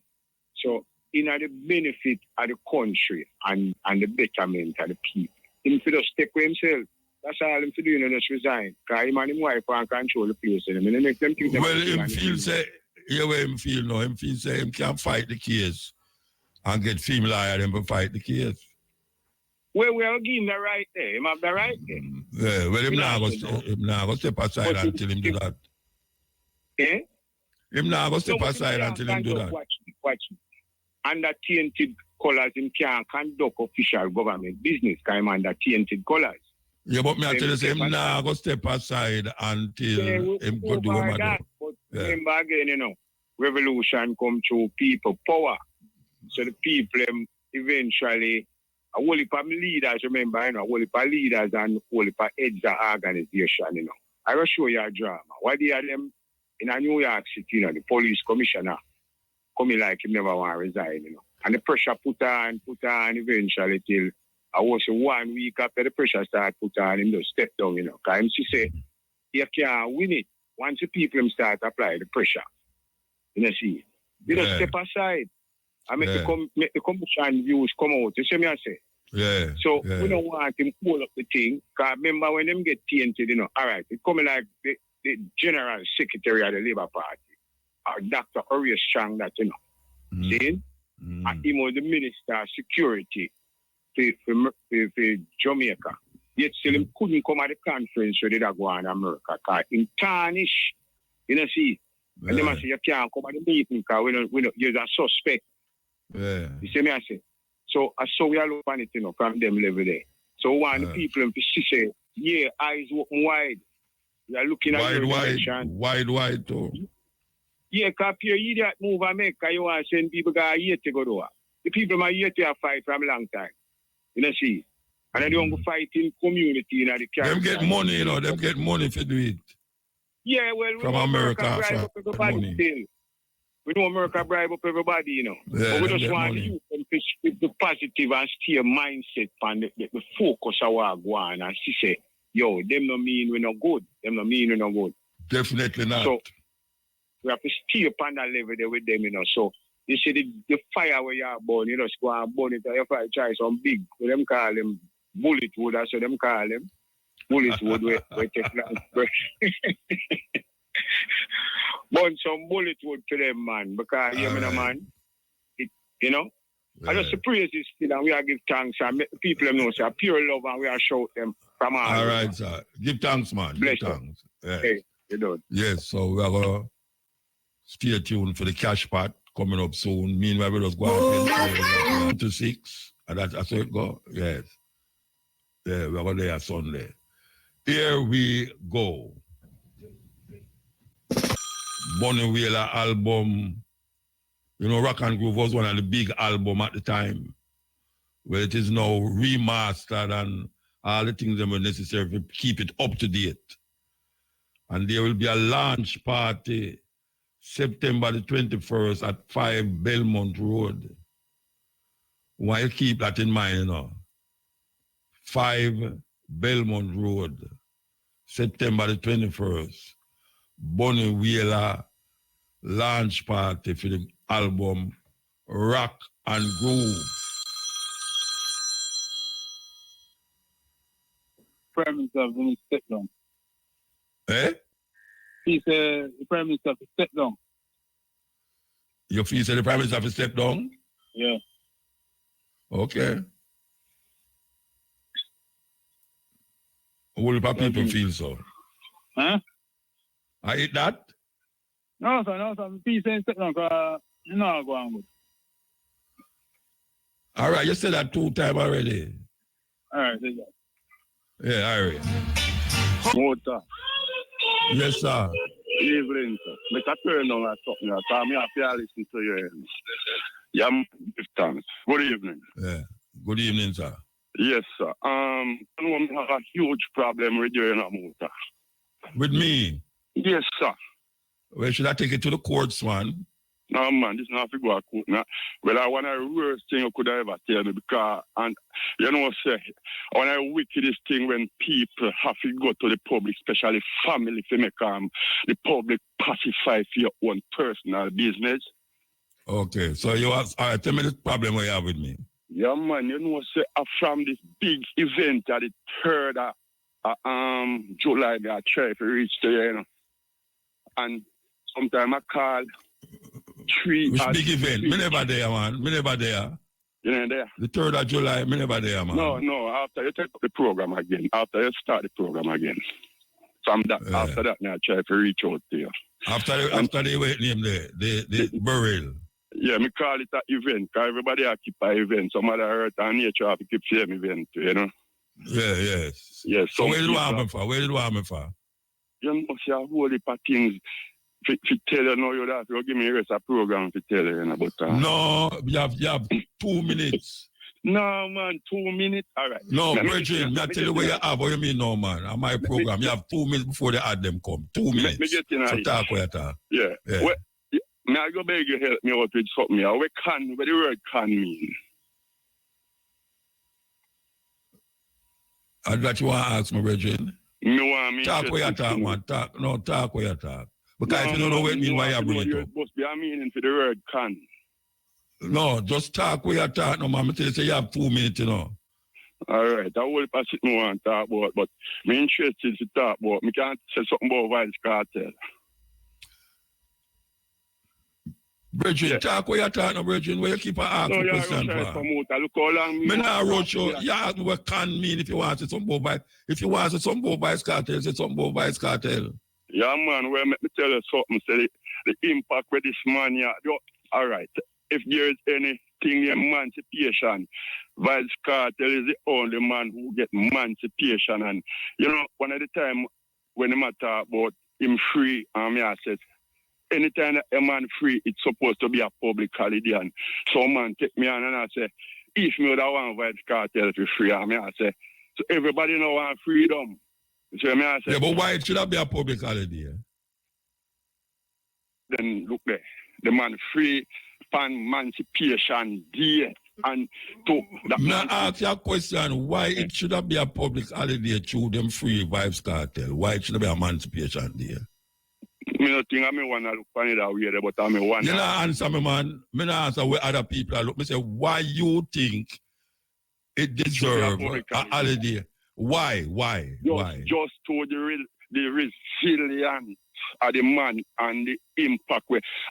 [SPEAKER 9] So in the benefit of the country and the betterment of the people. Him for just take with himself. That's all him to do, you know, just resign. Because him and his wife can't control the place. And they make them think
[SPEAKER 3] well, him feel say, yeah, where him feel now, him feel say him can't fight the case and get female lawyer them to fight the case.
[SPEAKER 9] Well, we are giving the right there. Him have the right there.
[SPEAKER 3] Yeah, well, him now go step aside until him do that.
[SPEAKER 9] Eh?
[SPEAKER 3] Him now go step aside until him do that.
[SPEAKER 9] Watch me. Under tainted colors, him can't conduct official government business because him under tainted colors.
[SPEAKER 3] Yeah, but me I tell you, him now go step aside until him go do what
[SPEAKER 9] that. But remember again, you know, revolution come through people power. So the people eventually, a whole heap of leaders, remember, you know, a whole heap of leaders and a whole heap of heads of organization, you know. I will show you a drama. Why they are them in a New York City, you know, the police commissioner coming like him never want to resign, you know. And the pressure put on eventually till I was 1 week after the pressure started put on him, just step down, you know. Because MC say, you can't win it once the people start apply the pressure. You know, see? You just step aside and make the commission views come out. You see me I say?
[SPEAKER 3] Yeah.
[SPEAKER 9] So we don't want him to pull up the thing. Because remember when them get tainted, you know, all right, it coming like the General Secretary of the Labour Party, or Dr. Uriah Strong, that, you know. See? And he was the Minister of Security for Jamaica. Yet still him couldn't come at the conference where they go on in America. Because in tarnish, you know, see? And they must say, you can't come at the meeting because we don't, you're a suspect.
[SPEAKER 3] Yeah.
[SPEAKER 9] You see me I say? So I saw we are looking at it, you know, from them level there. So one of the people in say, yeah, eyes open wide. We are looking at your direction.
[SPEAKER 3] Wide too.
[SPEAKER 9] Yeah, because you idiot move and make, because you want to send people got a year to go to. The people are here to fight from a long time. You know, see? And they don't go fight in community, you know, the
[SPEAKER 3] Them get money, you know, them get money to do it.
[SPEAKER 9] Yeah, well, we
[SPEAKER 3] from
[SPEAKER 9] know
[SPEAKER 3] America
[SPEAKER 9] bribe up everybody still. We know America bribe up everybody, you know.
[SPEAKER 3] Yeah,
[SPEAKER 9] but we just want to use them to keep the positive and steer mindset and the focus of what go on and she say, yo, them no mean we no good. Them no mean we no good.
[SPEAKER 3] Definitely not.
[SPEAKER 9] So we have to steer upon that level there with them, you know. So you see the fire where you are born, you just go and burn it. If I try some big, we them call them bullet wood, that's what them call them. Bullet wood, we take long. Burn some bullet wood to them, man, because you know, man, you know, I just praise this still and we are give thanks and make the people know say pure love and we are shout them from all
[SPEAKER 3] right, sir. Give thanks, man.
[SPEAKER 9] Bless
[SPEAKER 3] give thanks.
[SPEAKER 9] Yeah. Hey, you know.
[SPEAKER 3] Yes, so we are going to stay tuned for the cash part coming up soon. Meanwhile, we just go on to 6. And that's where it go. Yes. Yeah, we're going there Sunday. Here we go. Bonnie Wheeler album. You know, Rock and Groove was one of the big albums at the time. Where it is now remastered and all the things that were necessary to keep it up to date. And there will be a launch party September the 21st at 5 Belmont Road. Why you keep that in mind, you know? 5 Belmont Road, September the 21st. Bonnie Wheeler launch party for the album Rock and Groove.
[SPEAKER 10] Prime Minister when he step down.
[SPEAKER 3] Eh?
[SPEAKER 10] He said the Prime Minister to step down.
[SPEAKER 3] You feel the Prime Minister to step down?
[SPEAKER 10] Yeah.
[SPEAKER 3] Okay. What do people feel so?
[SPEAKER 10] Huh?
[SPEAKER 3] I eat that?
[SPEAKER 10] No, sir. Peace and step down because you know how go on good.
[SPEAKER 3] All right, you said that 2 times already.
[SPEAKER 10] All right, there you go.
[SPEAKER 3] Yeah, all right.
[SPEAKER 10] Water.
[SPEAKER 3] Yes, sir.
[SPEAKER 10] Evening, sir. Make a turn on that something. I me have to listen to you. Yeah, give thanks. Good evening.
[SPEAKER 3] Yeah. Good evening, sir.
[SPEAKER 10] Yes, sir. I know I have a huge problem with you in a motor.
[SPEAKER 3] With me?
[SPEAKER 10] Yes, sir.
[SPEAKER 3] Well, should I take it to the courts, man?
[SPEAKER 10] No, man, this is not to go to court now. Well, I want the worst thing you could ever tell me because, and you know, say, when I wickedest thing when people have to go to the public, especially family, to make the public pacify for your own personal business.
[SPEAKER 3] Okay, so you have, all right, tell me the problem you have with me.
[SPEAKER 10] Yeah, man, you know, say, from this big event at the 3rd of July, I try to reach there, you know. And sometimes I call 3.
[SPEAKER 3] Which big event? Me never there, man. Me never there.
[SPEAKER 10] You know there?
[SPEAKER 3] The 3rd of July, me never there, man.
[SPEAKER 10] No, after you take up the program again. After you start the program again. From that, after that, I try to reach out to you.
[SPEAKER 3] After the wait name there, the burial.
[SPEAKER 10] Yeah, me call it an event, because everybody have to keep an event. Some other earth and nature have to keep same event, you know?
[SPEAKER 3] Yeah, yes.
[SPEAKER 10] Yes.
[SPEAKER 3] So where did you want me for? Where did you want me for?
[SPEAKER 10] You know, see a whole heap of things. If tell you now, you give me a rest of program to tell you, but...
[SPEAKER 3] No, you have 2 minutes.
[SPEAKER 10] No, man, 2 minutes? All right.
[SPEAKER 3] No, Virgin, I tell you what you have. What you mean, no, man? On my program, you have 2 minutes before the ad them come. 2 minutes.
[SPEAKER 10] Me get in
[SPEAKER 3] so talk where you talk.
[SPEAKER 10] Yeah. Well, I go beg you help me out with something. What the word can mean?
[SPEAKER 3] That you want to ask me, Bridget?
[SPEAKER 10] No, I mean,
[SPEAKER 3] talk where you talk, man. Talk where you talk. Because if you don't know what it means, why you bring it up?
[SPEAKER 10] Must be a meaning for the word can.
[SPEAKER 3] No, just talk where you talk, no, man. I tell you, say you have 2 minutes, you know.
[SPEAKER 10] All right, I will pass it more and talk about, but I'm interested to talk about. I can't say something about Vybz Kartel.
[SPEAKER 3] Bridget, talk where you talk, no, Bridget, where you keep asking questions for.
[SPEAKER 10] Look how long
[SPEAKER 3] me not rush you. You ask me what can mean if you want to say something about if you want to say something about Vybz Kartel, say something about Vybz Kartel.
[SPEAKER 10] Yeah, man, well, let me tell you something. Say the impact with this man, yeah. All right. If there is anything emancipation, Vybz Kartel is the only man who get emancipation. And, you know, one of the time when I talk about him free, I said, anytime a man free, it's supposed to be a public holiday. And some man take me on and I say, if me would have want Vybz Kartel to free, I say, so everybody know want freedom. So I say,
[SPEAKER 3] yeah, but why it should have be a public holiday?
[SPEAKER 10] Then look there, the man free pan emancipation day and to that.
[SPEAKER 3] Now ask you a question, why it should have be a public holiday through them free Vybz Kartel? Why it should have be a emancipation day?
[SPEAKER 10] Me not think I want to look funny that way, but I want.
[SPEAKER 3] You not answer me, man. Me not answer where other people are look. Me say, why you think it deserves a holiday? Why?
[SPEAKER 10] Just to the resilience of the man and the impact.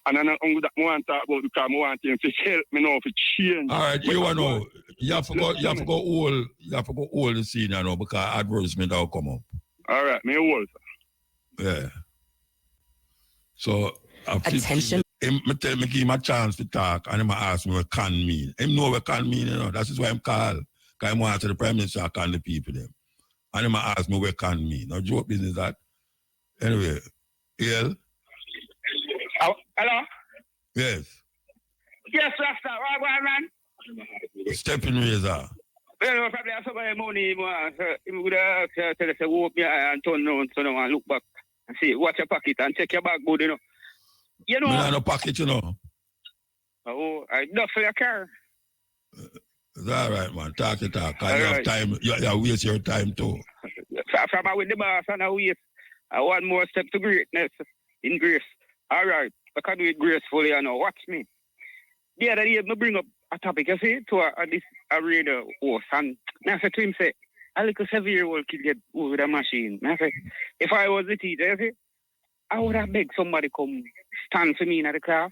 [SPEAKER 10] And I want to talk about because I want him to help me now to change.
[SPEAKER 3] All right, you know, you have to go all the scene now because advertisement will come up.
[SPEAKER 10] All right, me hold.
[SPEAKER 3] Yeah. So
[SPEAKER 11] attention.
[SPEAKER 3] Him tell me give him a chance to talk and him ask me what can mean. Him know what can mean, you know. That is why I'm called. Because I want to the Prime Minister can the people them. And him ask me what can mean. Now joke business that. Anyway, EL?
[SPEAKER 7] Hello?
[SPEAKER 3] Yes.
[SPEAKER 7] Yes, Rasta. What man?
[SPEAKER 3] Steppin razor.
[SPEAKER 7] Well, probably have some money. He would have tell us to walk me and turn around so now and look back and see, watch your pocket and check your bag good, you know. You know.
[SPEAKER 3] Me not no pocket, you know.
[SPEAKER 7] Oh, I not for your car.
[SPEAKER 3] It's all right, man. Talk. You
[SPEAKER 7] All
[SPEAKER 3] have
[SPEAKER 7] right.
[SPEAKER 3] time. You waste your time too.
[SPEAKER 7] From I with the boss and I waste one more step to greatness in grace. All right. I can do it gracefully, you know. Watch me. The other day, I bring up a topic, you see, to a radio host. And I said to him, say, a little 7-year-old kid get with a machine. And I said, if I was the teacher, you see, I would have begged somebody come stand for me in the class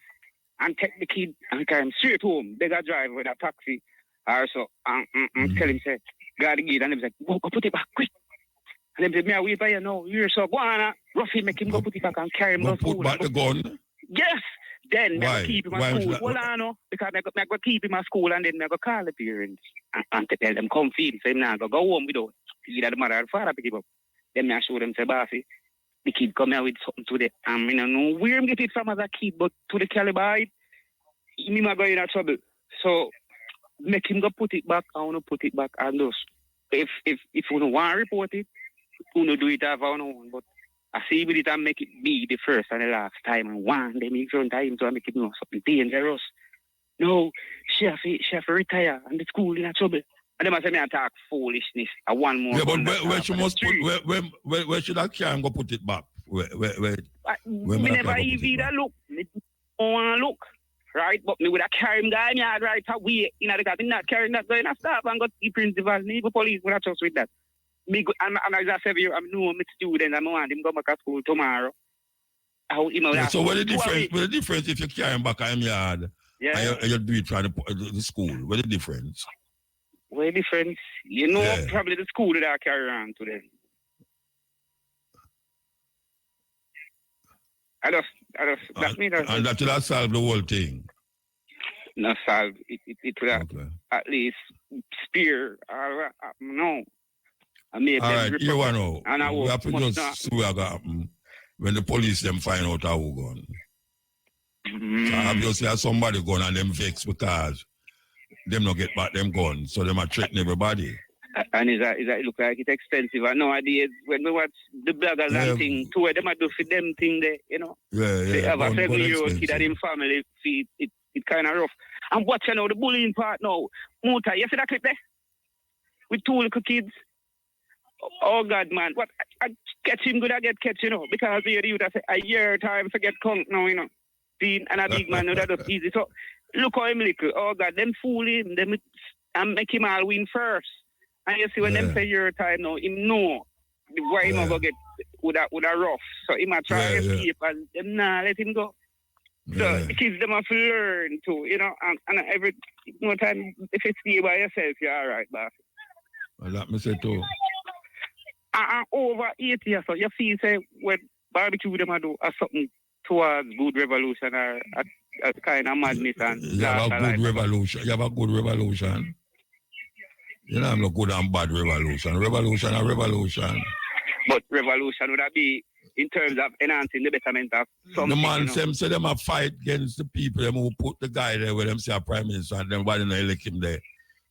[SPEAKER 7] and take the kid and carry him straight home. They got drive with a taxi. Or so, tell him, say, got the kid. And he was like, go put it back quick. And they said, me, I wait by you now. You're so, go on, roughly make him go put it back and carry him to school.
[SPEAKER 3] Put back the gun?
[SPEAKER 7] Yes. Then
[SPEAKER 3] Why?
[SPEAKER 7] I keep him at school. Hold on, no. Because I go keep him at school and then I go call the parents and to tell them, come feed him. So him now go home without either the mother or the father pick him up. Then I show them, say, bossy, the kid come here with something today. I don't know where him get it from as a kid, but to the caliber, he might go in a trouble. So make him go put it back. I want to put it back and those. If you don't want to report it, you don't do it have on own. But I see with it and make it be the first and the last time and one them in front of him to make it know something dangerous. No, she have to retire and the school in a trouble. And then I say me attack foolishness. I one more.
[SPEAKER 3] Yeah, but where she must put where should I can go put it back? Where
[SPEAKER 7] me never even look. Me don't want to look. Right? But me would have carry him guy in yard right away. You know, because I'm not carrying that going to stop and got the principal. Me the police would have trust with that. Me go, and as I said, I'm new student. I'm want him go back to school tomorrow.
[SPEAKER 3] So what the difference? What the difference if you carry him back in yard?
[SPEAKER 7] Yeah.
[SPEAKER 3] And you do it from the school. What the difference?
[SPEAKER 7] What the difference? You know, probably the school that I carry around today. I just
[SPEAKER 3] and that will solve the whole thing.
[SPEAKER 7] Not solve it will at least spear no. I made
[SPEAKER 3] all
[SPEAKER 7] them
[SPEAKER 3] right, you want to know.
[SPEAKER 7] And I
[SPEAKER 3] we have to just see what happen when the police them find out how gone. So obviously have somebody gone and them vex because them not get back them guns, so them are threatening everybody.
[SPEAKER 7] And is that look like it's expensive? And nowadays, when we watch the bloggers and things, two of them are do for them thing there, you know. They have a 7-year-old kid at him family feed. It kind of rough. And watch now the bullying part now. Muta, you see that clip there? With 2 little kids. Oh God, man. What I catch him good I get catch, you know, because the youth I say a year time to get conked now, you know. And a big man, no, that was easy. So look how him little. Oh God, them fool him, them and make him all win first. And you see when them say year time now, him know why him go get with a rough. So he might try to escape and them let him go. So it gives them a learn too, you know, and every no time if you stay by yourself, you're all right, boss.
[SPEAKER 3] Well, that me say too.
[SPEAKER 7] Over 8 years, so you feel say when barbecue them do something towards good revolution or a kind of madness and
[SPEAKER 3] you have a good revolution. You have a good revolution. You know, I'm not good and bad revolution. Revolution and revolution.
[SPEAKER 7] But revolution would that be in terms of enhancing the betterment of something.
[SPEAKER 3] The man
[SPEAKER 7] you know?
[SPEAKER 3] say them a fight against the people them who put the guy there where them say a prime minister and then why didn't they elect him there?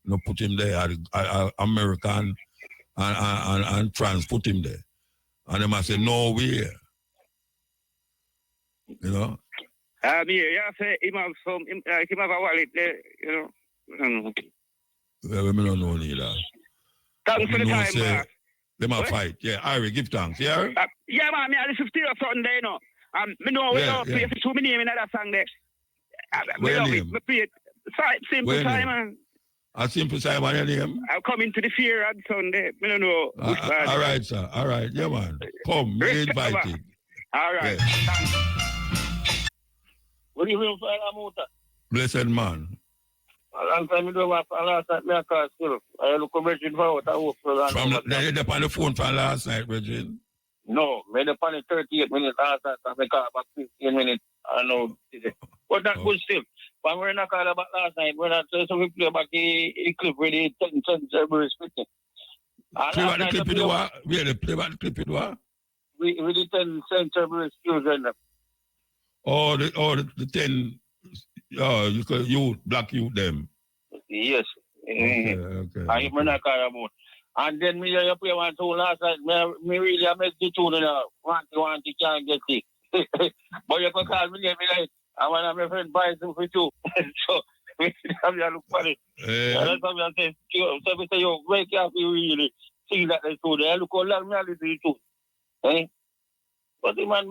[SPEAKER 3] You know, put him there, American and trans put him there. And them I say, no way. You know?
[SPEAKER 7] Yeah, say him have some, him have a wallet there, you know. I don't know.
[SPEAKER 3] Well, we don't know neither.
[SPEAKER 7] Thanks for the time, boss.
[SPEAKER 3] Them a fight. Yeah, Ari, give thanks, yeah?
[SPEAKER 7] Yeah, man, I listen to your something there, you know. Me know we don't play for 2 minutes in that song there. We love it. We play it. Simple Simon.
[SPEAKER 3] A Simple Simon, your name?
[SPEAKER 7] I'll come into the fear on Sunday. I don't know.
[SPEAKER 3] All right, sir. All right. Yeah, man. Come, be invited.
[SPEAKER 7] All right.
[SPEAKER 3] Yeah.
[SPEAKER 11] What do you mean for Alamuta?
[SPEAKER 3] Blessed man.
[SPEAKER 11] A long time ago, last night, I called still. I look at Virgin for what I work for.
[SPEAKER 3] They up on the phone from last night, Virgin?
[SPEAKER 11] No, made up on the 38 minutes last night. I called about 15 minutes. I know. But that good still. But we're not called about last night. We're not so we play back the clip where the 10 Cerberus speaking.
[SPEAKER 3] Play back the clip in the what? Really, play back the clip in the what?
[SPEAKER 11] We the 10 Cerberus children.
[SPEAKER 3] Oh, the 10, you black youth them.
[SPEAKER 11] Yes.
[SPEAKER 3] Okay.
[SPEAKER 11] I'm not called about. And then me play one tune last night. Me really make the tune want to can't get it. But you can call me name like I want my friend buy some for you. So we have to look for it. That's what I say. So we say you wake up you really see that they tune. I look how long me listen to tune. But the man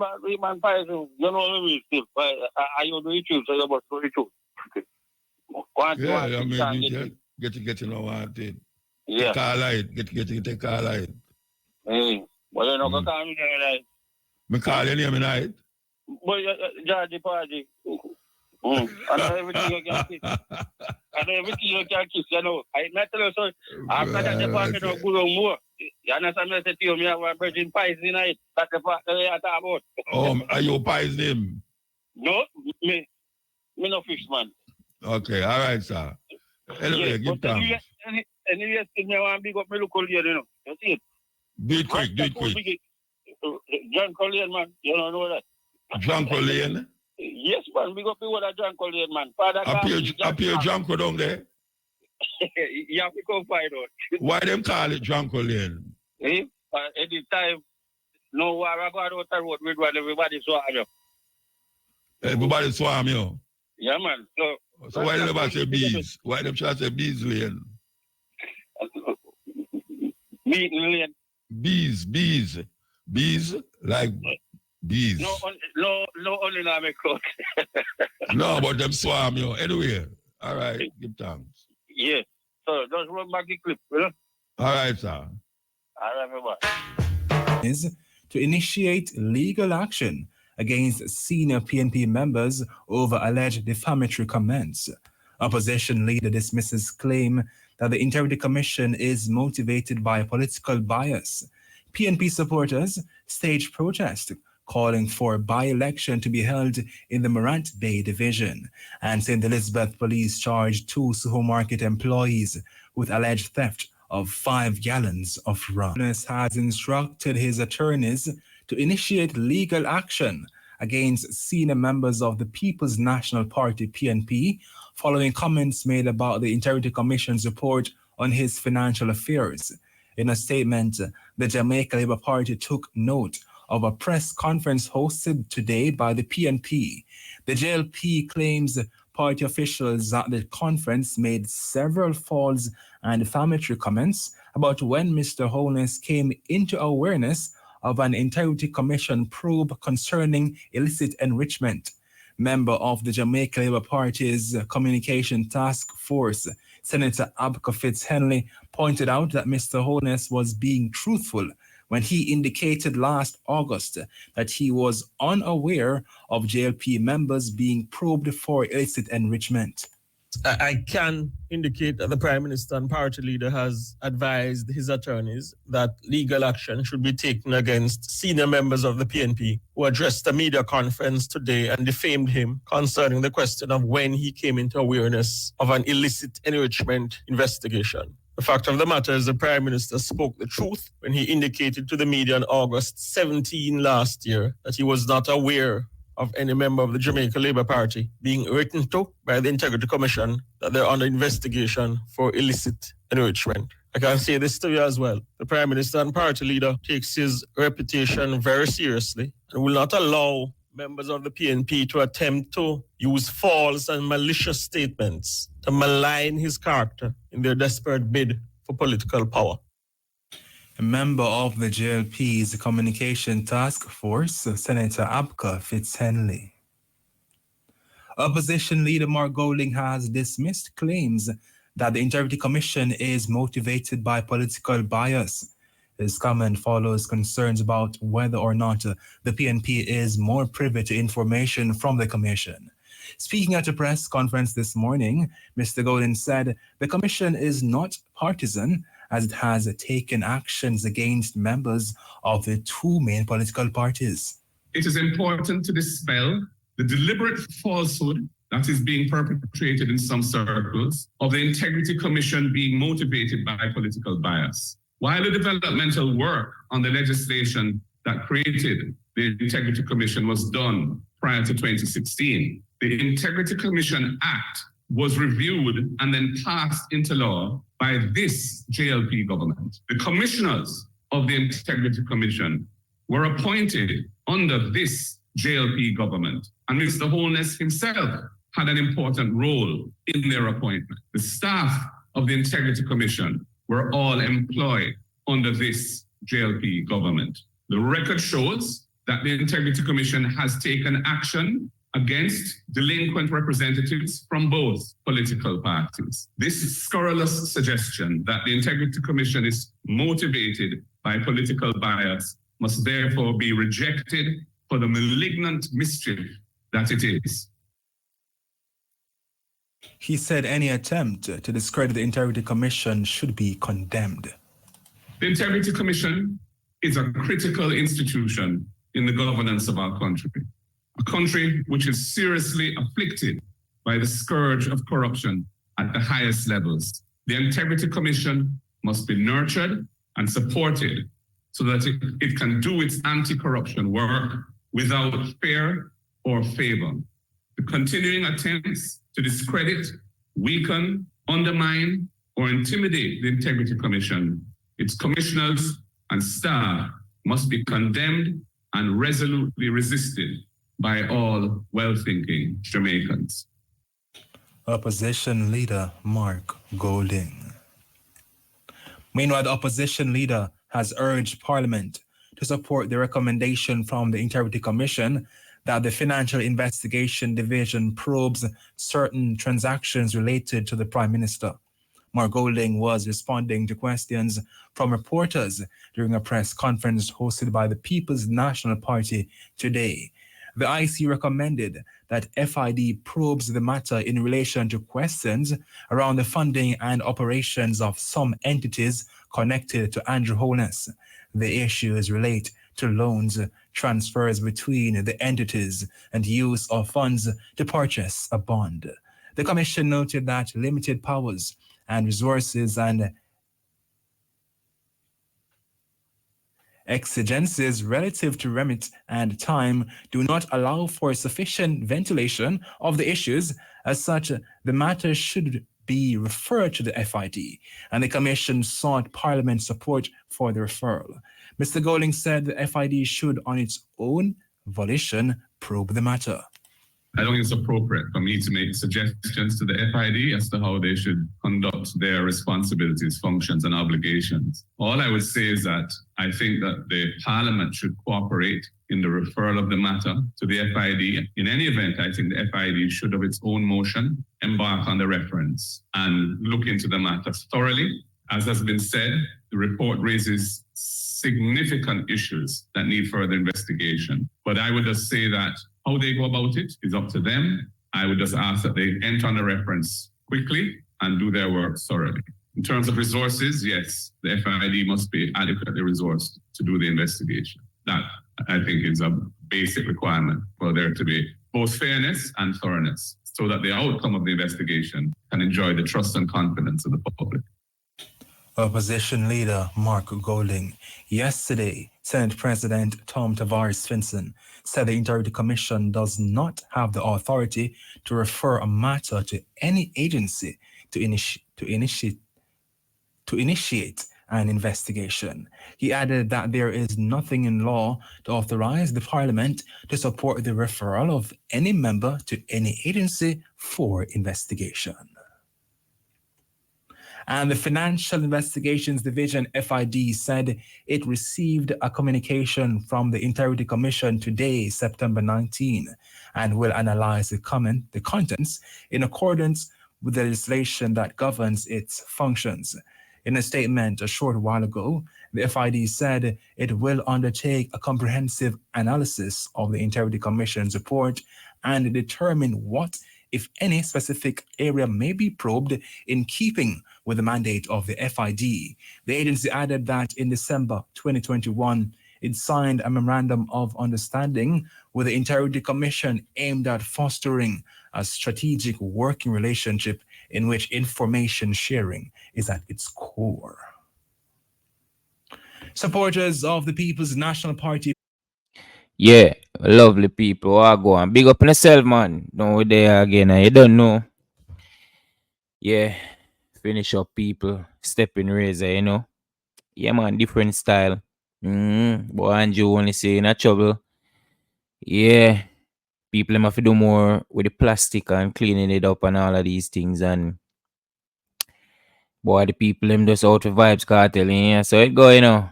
[SPEAKER 11] buy some, you know me still. I you do it too, so you must do it too.
[SPEAKER 3] I mean you get to know what it.
[SPEAKER 11] Yeah.
[SPEAKER 3] Call light. Get call light.
[SPEAKER 11] Well, you know, go call me there night.
[SPEAKER 3] Me call your name night.
[SPEAKER 11] But Georgie Party. I know everything you can kiss. You know. I tell you, so after that, the party don't go no more. You understand me? I say to you, me have a virgin pies tonight. That's the part that I talk about.
[SPEAKER 3] Oh, are you pies name?
[SPEAKER 11] No, me no fish man.
[SPEAKER 3] Okay, all right, sir. Anyway, give thanks.
[SPEAKER 11] Anyway, me want to big up my local here, you know. You see it?
[SPEAKER 3] Do it quick.
[SPEAKER 11] John Colleen, man. You don't know that.
[SPEAKER 3] John Colleen?
[SPEAKER 11] Yes, man. Big up the word of John Colleen, man. Father
[SPEAKER 3] appear John down there?
[SPEAKER 11] You have to come find out.
[SPEAKER 3] Why them call it John Colleen?
[SPEAKER 11] Any time, no war, I go out the road with one, everybody swarm you.
[SPEAKER 3] Everybody swarm you?
[SPEAKER 11] Yeah, man.
[SPEAKER 3] So why them never say bees? Why them try to say bees lane?
[SPEAKER 11] Bees lane? Bees, like bees. No, only now make clock.
[SPEAKER 3] No, but them swarm you. Anyway, all right, give thanks.
[SPEAKER 11] Yeah. So just run back the clip, you know?
[SPEAKER 3] All right, sir.
[SPEAKER 11] All right, bye.
[SPEAKER 12] Is to initiate legal action against senior PNP members over alleged defamatory comments. Opposition leader dismisses claim that the Integrity Commission is motivated by political bias. PNP supporters staged protest calling for by-election to be held in the Morant Bay division. And St. Elizabeth police charged 2 supermarket employees with alleged theft of 5 gallons of rum. Holness has instructed his attorneys to initiate legal action against senior members of the People's National Party, PNP, following comments made about the Integrity Commission's report on his financial affairs. In a statement, the Jamaica Labour Party took note of a press conference hosted today by the PNP. The JLP claims party officials at the conference made several false and defamatory comments about when Mr. Holness came into awareness of an Integrity Commission probe concerning illicit enrichment. Member of the Jamaica Labour Party's Communication Task Force, Senator Abka Fitz-Henley, pointed out that Mr. Holness was being truthful when he indicated last August that he was unaware of JLP members being probed for illicit enrichment.
[SPEAKER 13] I can indicate that the Prime Minister and party leader has advised his attorneys that legal action should be taken against senior members of the PNP who addressed a media conference today and defamed him concerning the question of when he came into awareness of an illicit enrichment investigation. The fact of the matter is the Prime Minister spoke the truth when he indicated to the media on August 17 last year that he was not aware of any member of the Jamaica Labour Party being written to by the Integrity Commission that they're under investigation for illicit enrichment. I can say this to you as well. The Prime Minister and party leader takes his reputation very seriously and will not allow members of the PNP to attempt to use false and malicious statements to malign his character in their desperate bid for political power.
[SPEAKER 12] A member of the JLP's Communication Task Force, Senator Abka Fitz-Henley. Opposition leader Mark Golding has dismissed claims that the Integrity Commission is motivated by political bias. His comment follows concerns about whether or not the PNP is more privy to information from the Commission. Speaking at a press conference this morning, Mr. Golding said the Commission is not partisan, as it has taken actions against members of the two main political parties.
[SPEAKER 14] It is important to dispel the deliberate falsehood that is being perpetrated in some circles of the Integrity Commission being motivated by political bias. While the developmental work on the legislation that created the Integrity Commission was done prior to 2016, the Integrity Commission Act was reviewed and then passed into law by this JLP government. The commissioners of the Integrity Commission were appointed under this JLP government, and Mr. Holness himself had an important role in their appointment. The staff of the Integrity Commission were all employed under this JLP government. The record shows that the Integrity Commission has taken action against delinquent representatives from both political parties. This scurrilous suggestion that the Integrity Commission is motivated by political bias must therefore be rejected for the malignant mischief that it is.
[SPEAKER 12] He said any attempt to discredit the Integrity Commission should be condemned.
[SPEAKER 14] The Integrity Commission is a critical institution in the governance of our country. A country which is seriously afflicted by the scourge of corruption at the highest levels. The Integrity Commission must be nurtured and supported so that it can do its anti-corruption work without fear or favor. The continuing attempts to discredit, weaken, undermine, or intimidate the Integrity Commission, its commissioners and staff must be condemned and resolutely resisted by all well-thinking Jamaicans.
[SPEAKER 12] Opposition leader Mark Golding. Meanwhile, the opposition leader has urged Parliament to support the recommendation from the Integrity Commission that the Financial Investigation Division probes certain transactions related to the Prime Minister. Mark Golding was responding to questions from reporters during a press conference hosted by the People's National Party today. The IC recommended that FID probes the matter in relation to questions around the funding and operations of some entities connected to Andrew Holness. The issues relate to loans, transfers between the entities, and use of funds to purchase a bond. The Commission noted that limited powers and resources and exigencies relative to remit and time do not allow for sufficient ventilation of the issues. As such, the matter should be referred to the FID, and the Commission sought Parliament support for the referral. Mr. Golding said the FID should, on its own volition, probe the matter.
[SPEAKER 14] I don't think it's appropriate for me to make suggestions to the FID as to how they should conduct their responsibilities, functions, and obligations. All I would say is that I think that the Parliament should cooperate in the referral of the matter to the FID. In any event, I think the FID should, of its own motion, embark on the reference and look into the matter thoroughly. As has been said, the report raises significant issues that need further investigation. But I would just say that how they go about it is up to them. I would just ask that they enter on the reference quickly and do their work thoroughly. In terms of resources, yes, the FID must be adequately resourced to do the investigation. That, I think, is a basic requirement for there to be both fairness and thoroughness, so that the outcome of the investigation can enjoy the trust and confidence of the public.
[SPEAKER 12] Opposition leader Mark Golding. Yesterday, Senate President Tom Tavares Finson said the Integrity Commission does not have the authority to refer a matter to any agency to initiate an investigation. He added that there is nothing in law to authorize the Parliament to support the referral of any member to any agency for investigation. And the Financial Investigations Division, FID, said it received a communication from the Integrity Commission today, September 19, and will analyze the contents in accordance with the legislation that governs its functions. In a statement a short while ago, the FID said it will undertake a comprehensive analysis of the Integrity Commission's report and determine what, if any, specific area may be probed in keeping with the mandate of the FID. The agency added that in December 2021, it signed a memorandum of understanding with the Integrity Commission aimed at fostering a strategic working relationship in which information sharing is at its core. Supporters of the People's National Party.
[SPEAKER 2] Yeah, lovely people. I go on. Big up on yourself, man. Don't we there again. You don't know. Yeah. Finish up people. Steppin razor, you know. Yeah, man. Different style. But Andrew only say in a trouble. Yeah. People have to do more with the plastic and cleaning it up and all of these things. And boy, the people them just out of Vybz Kartel. Yeah. So it go, you know.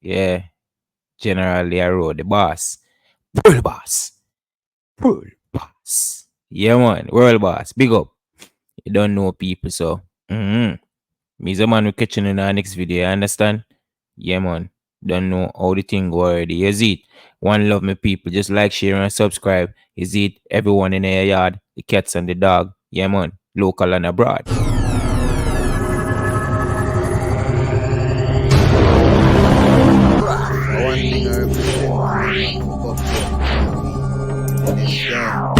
[SPEAKER 2] Yeah. Generally, I wrote the boss. World boss. World boss. Yeah, man. World boss. Big up. You don't know people, so. Me's a man will catch you in our next video. You understand? Yeah, man. Don't know how the thing go already. Is it? One love, me people. Just like, share, and subscribe. Is it? Everyone in their yard. The cats and the dog. Yeah, man. Local and abroad.
[SPEAKER 1] One thing I represent, understand.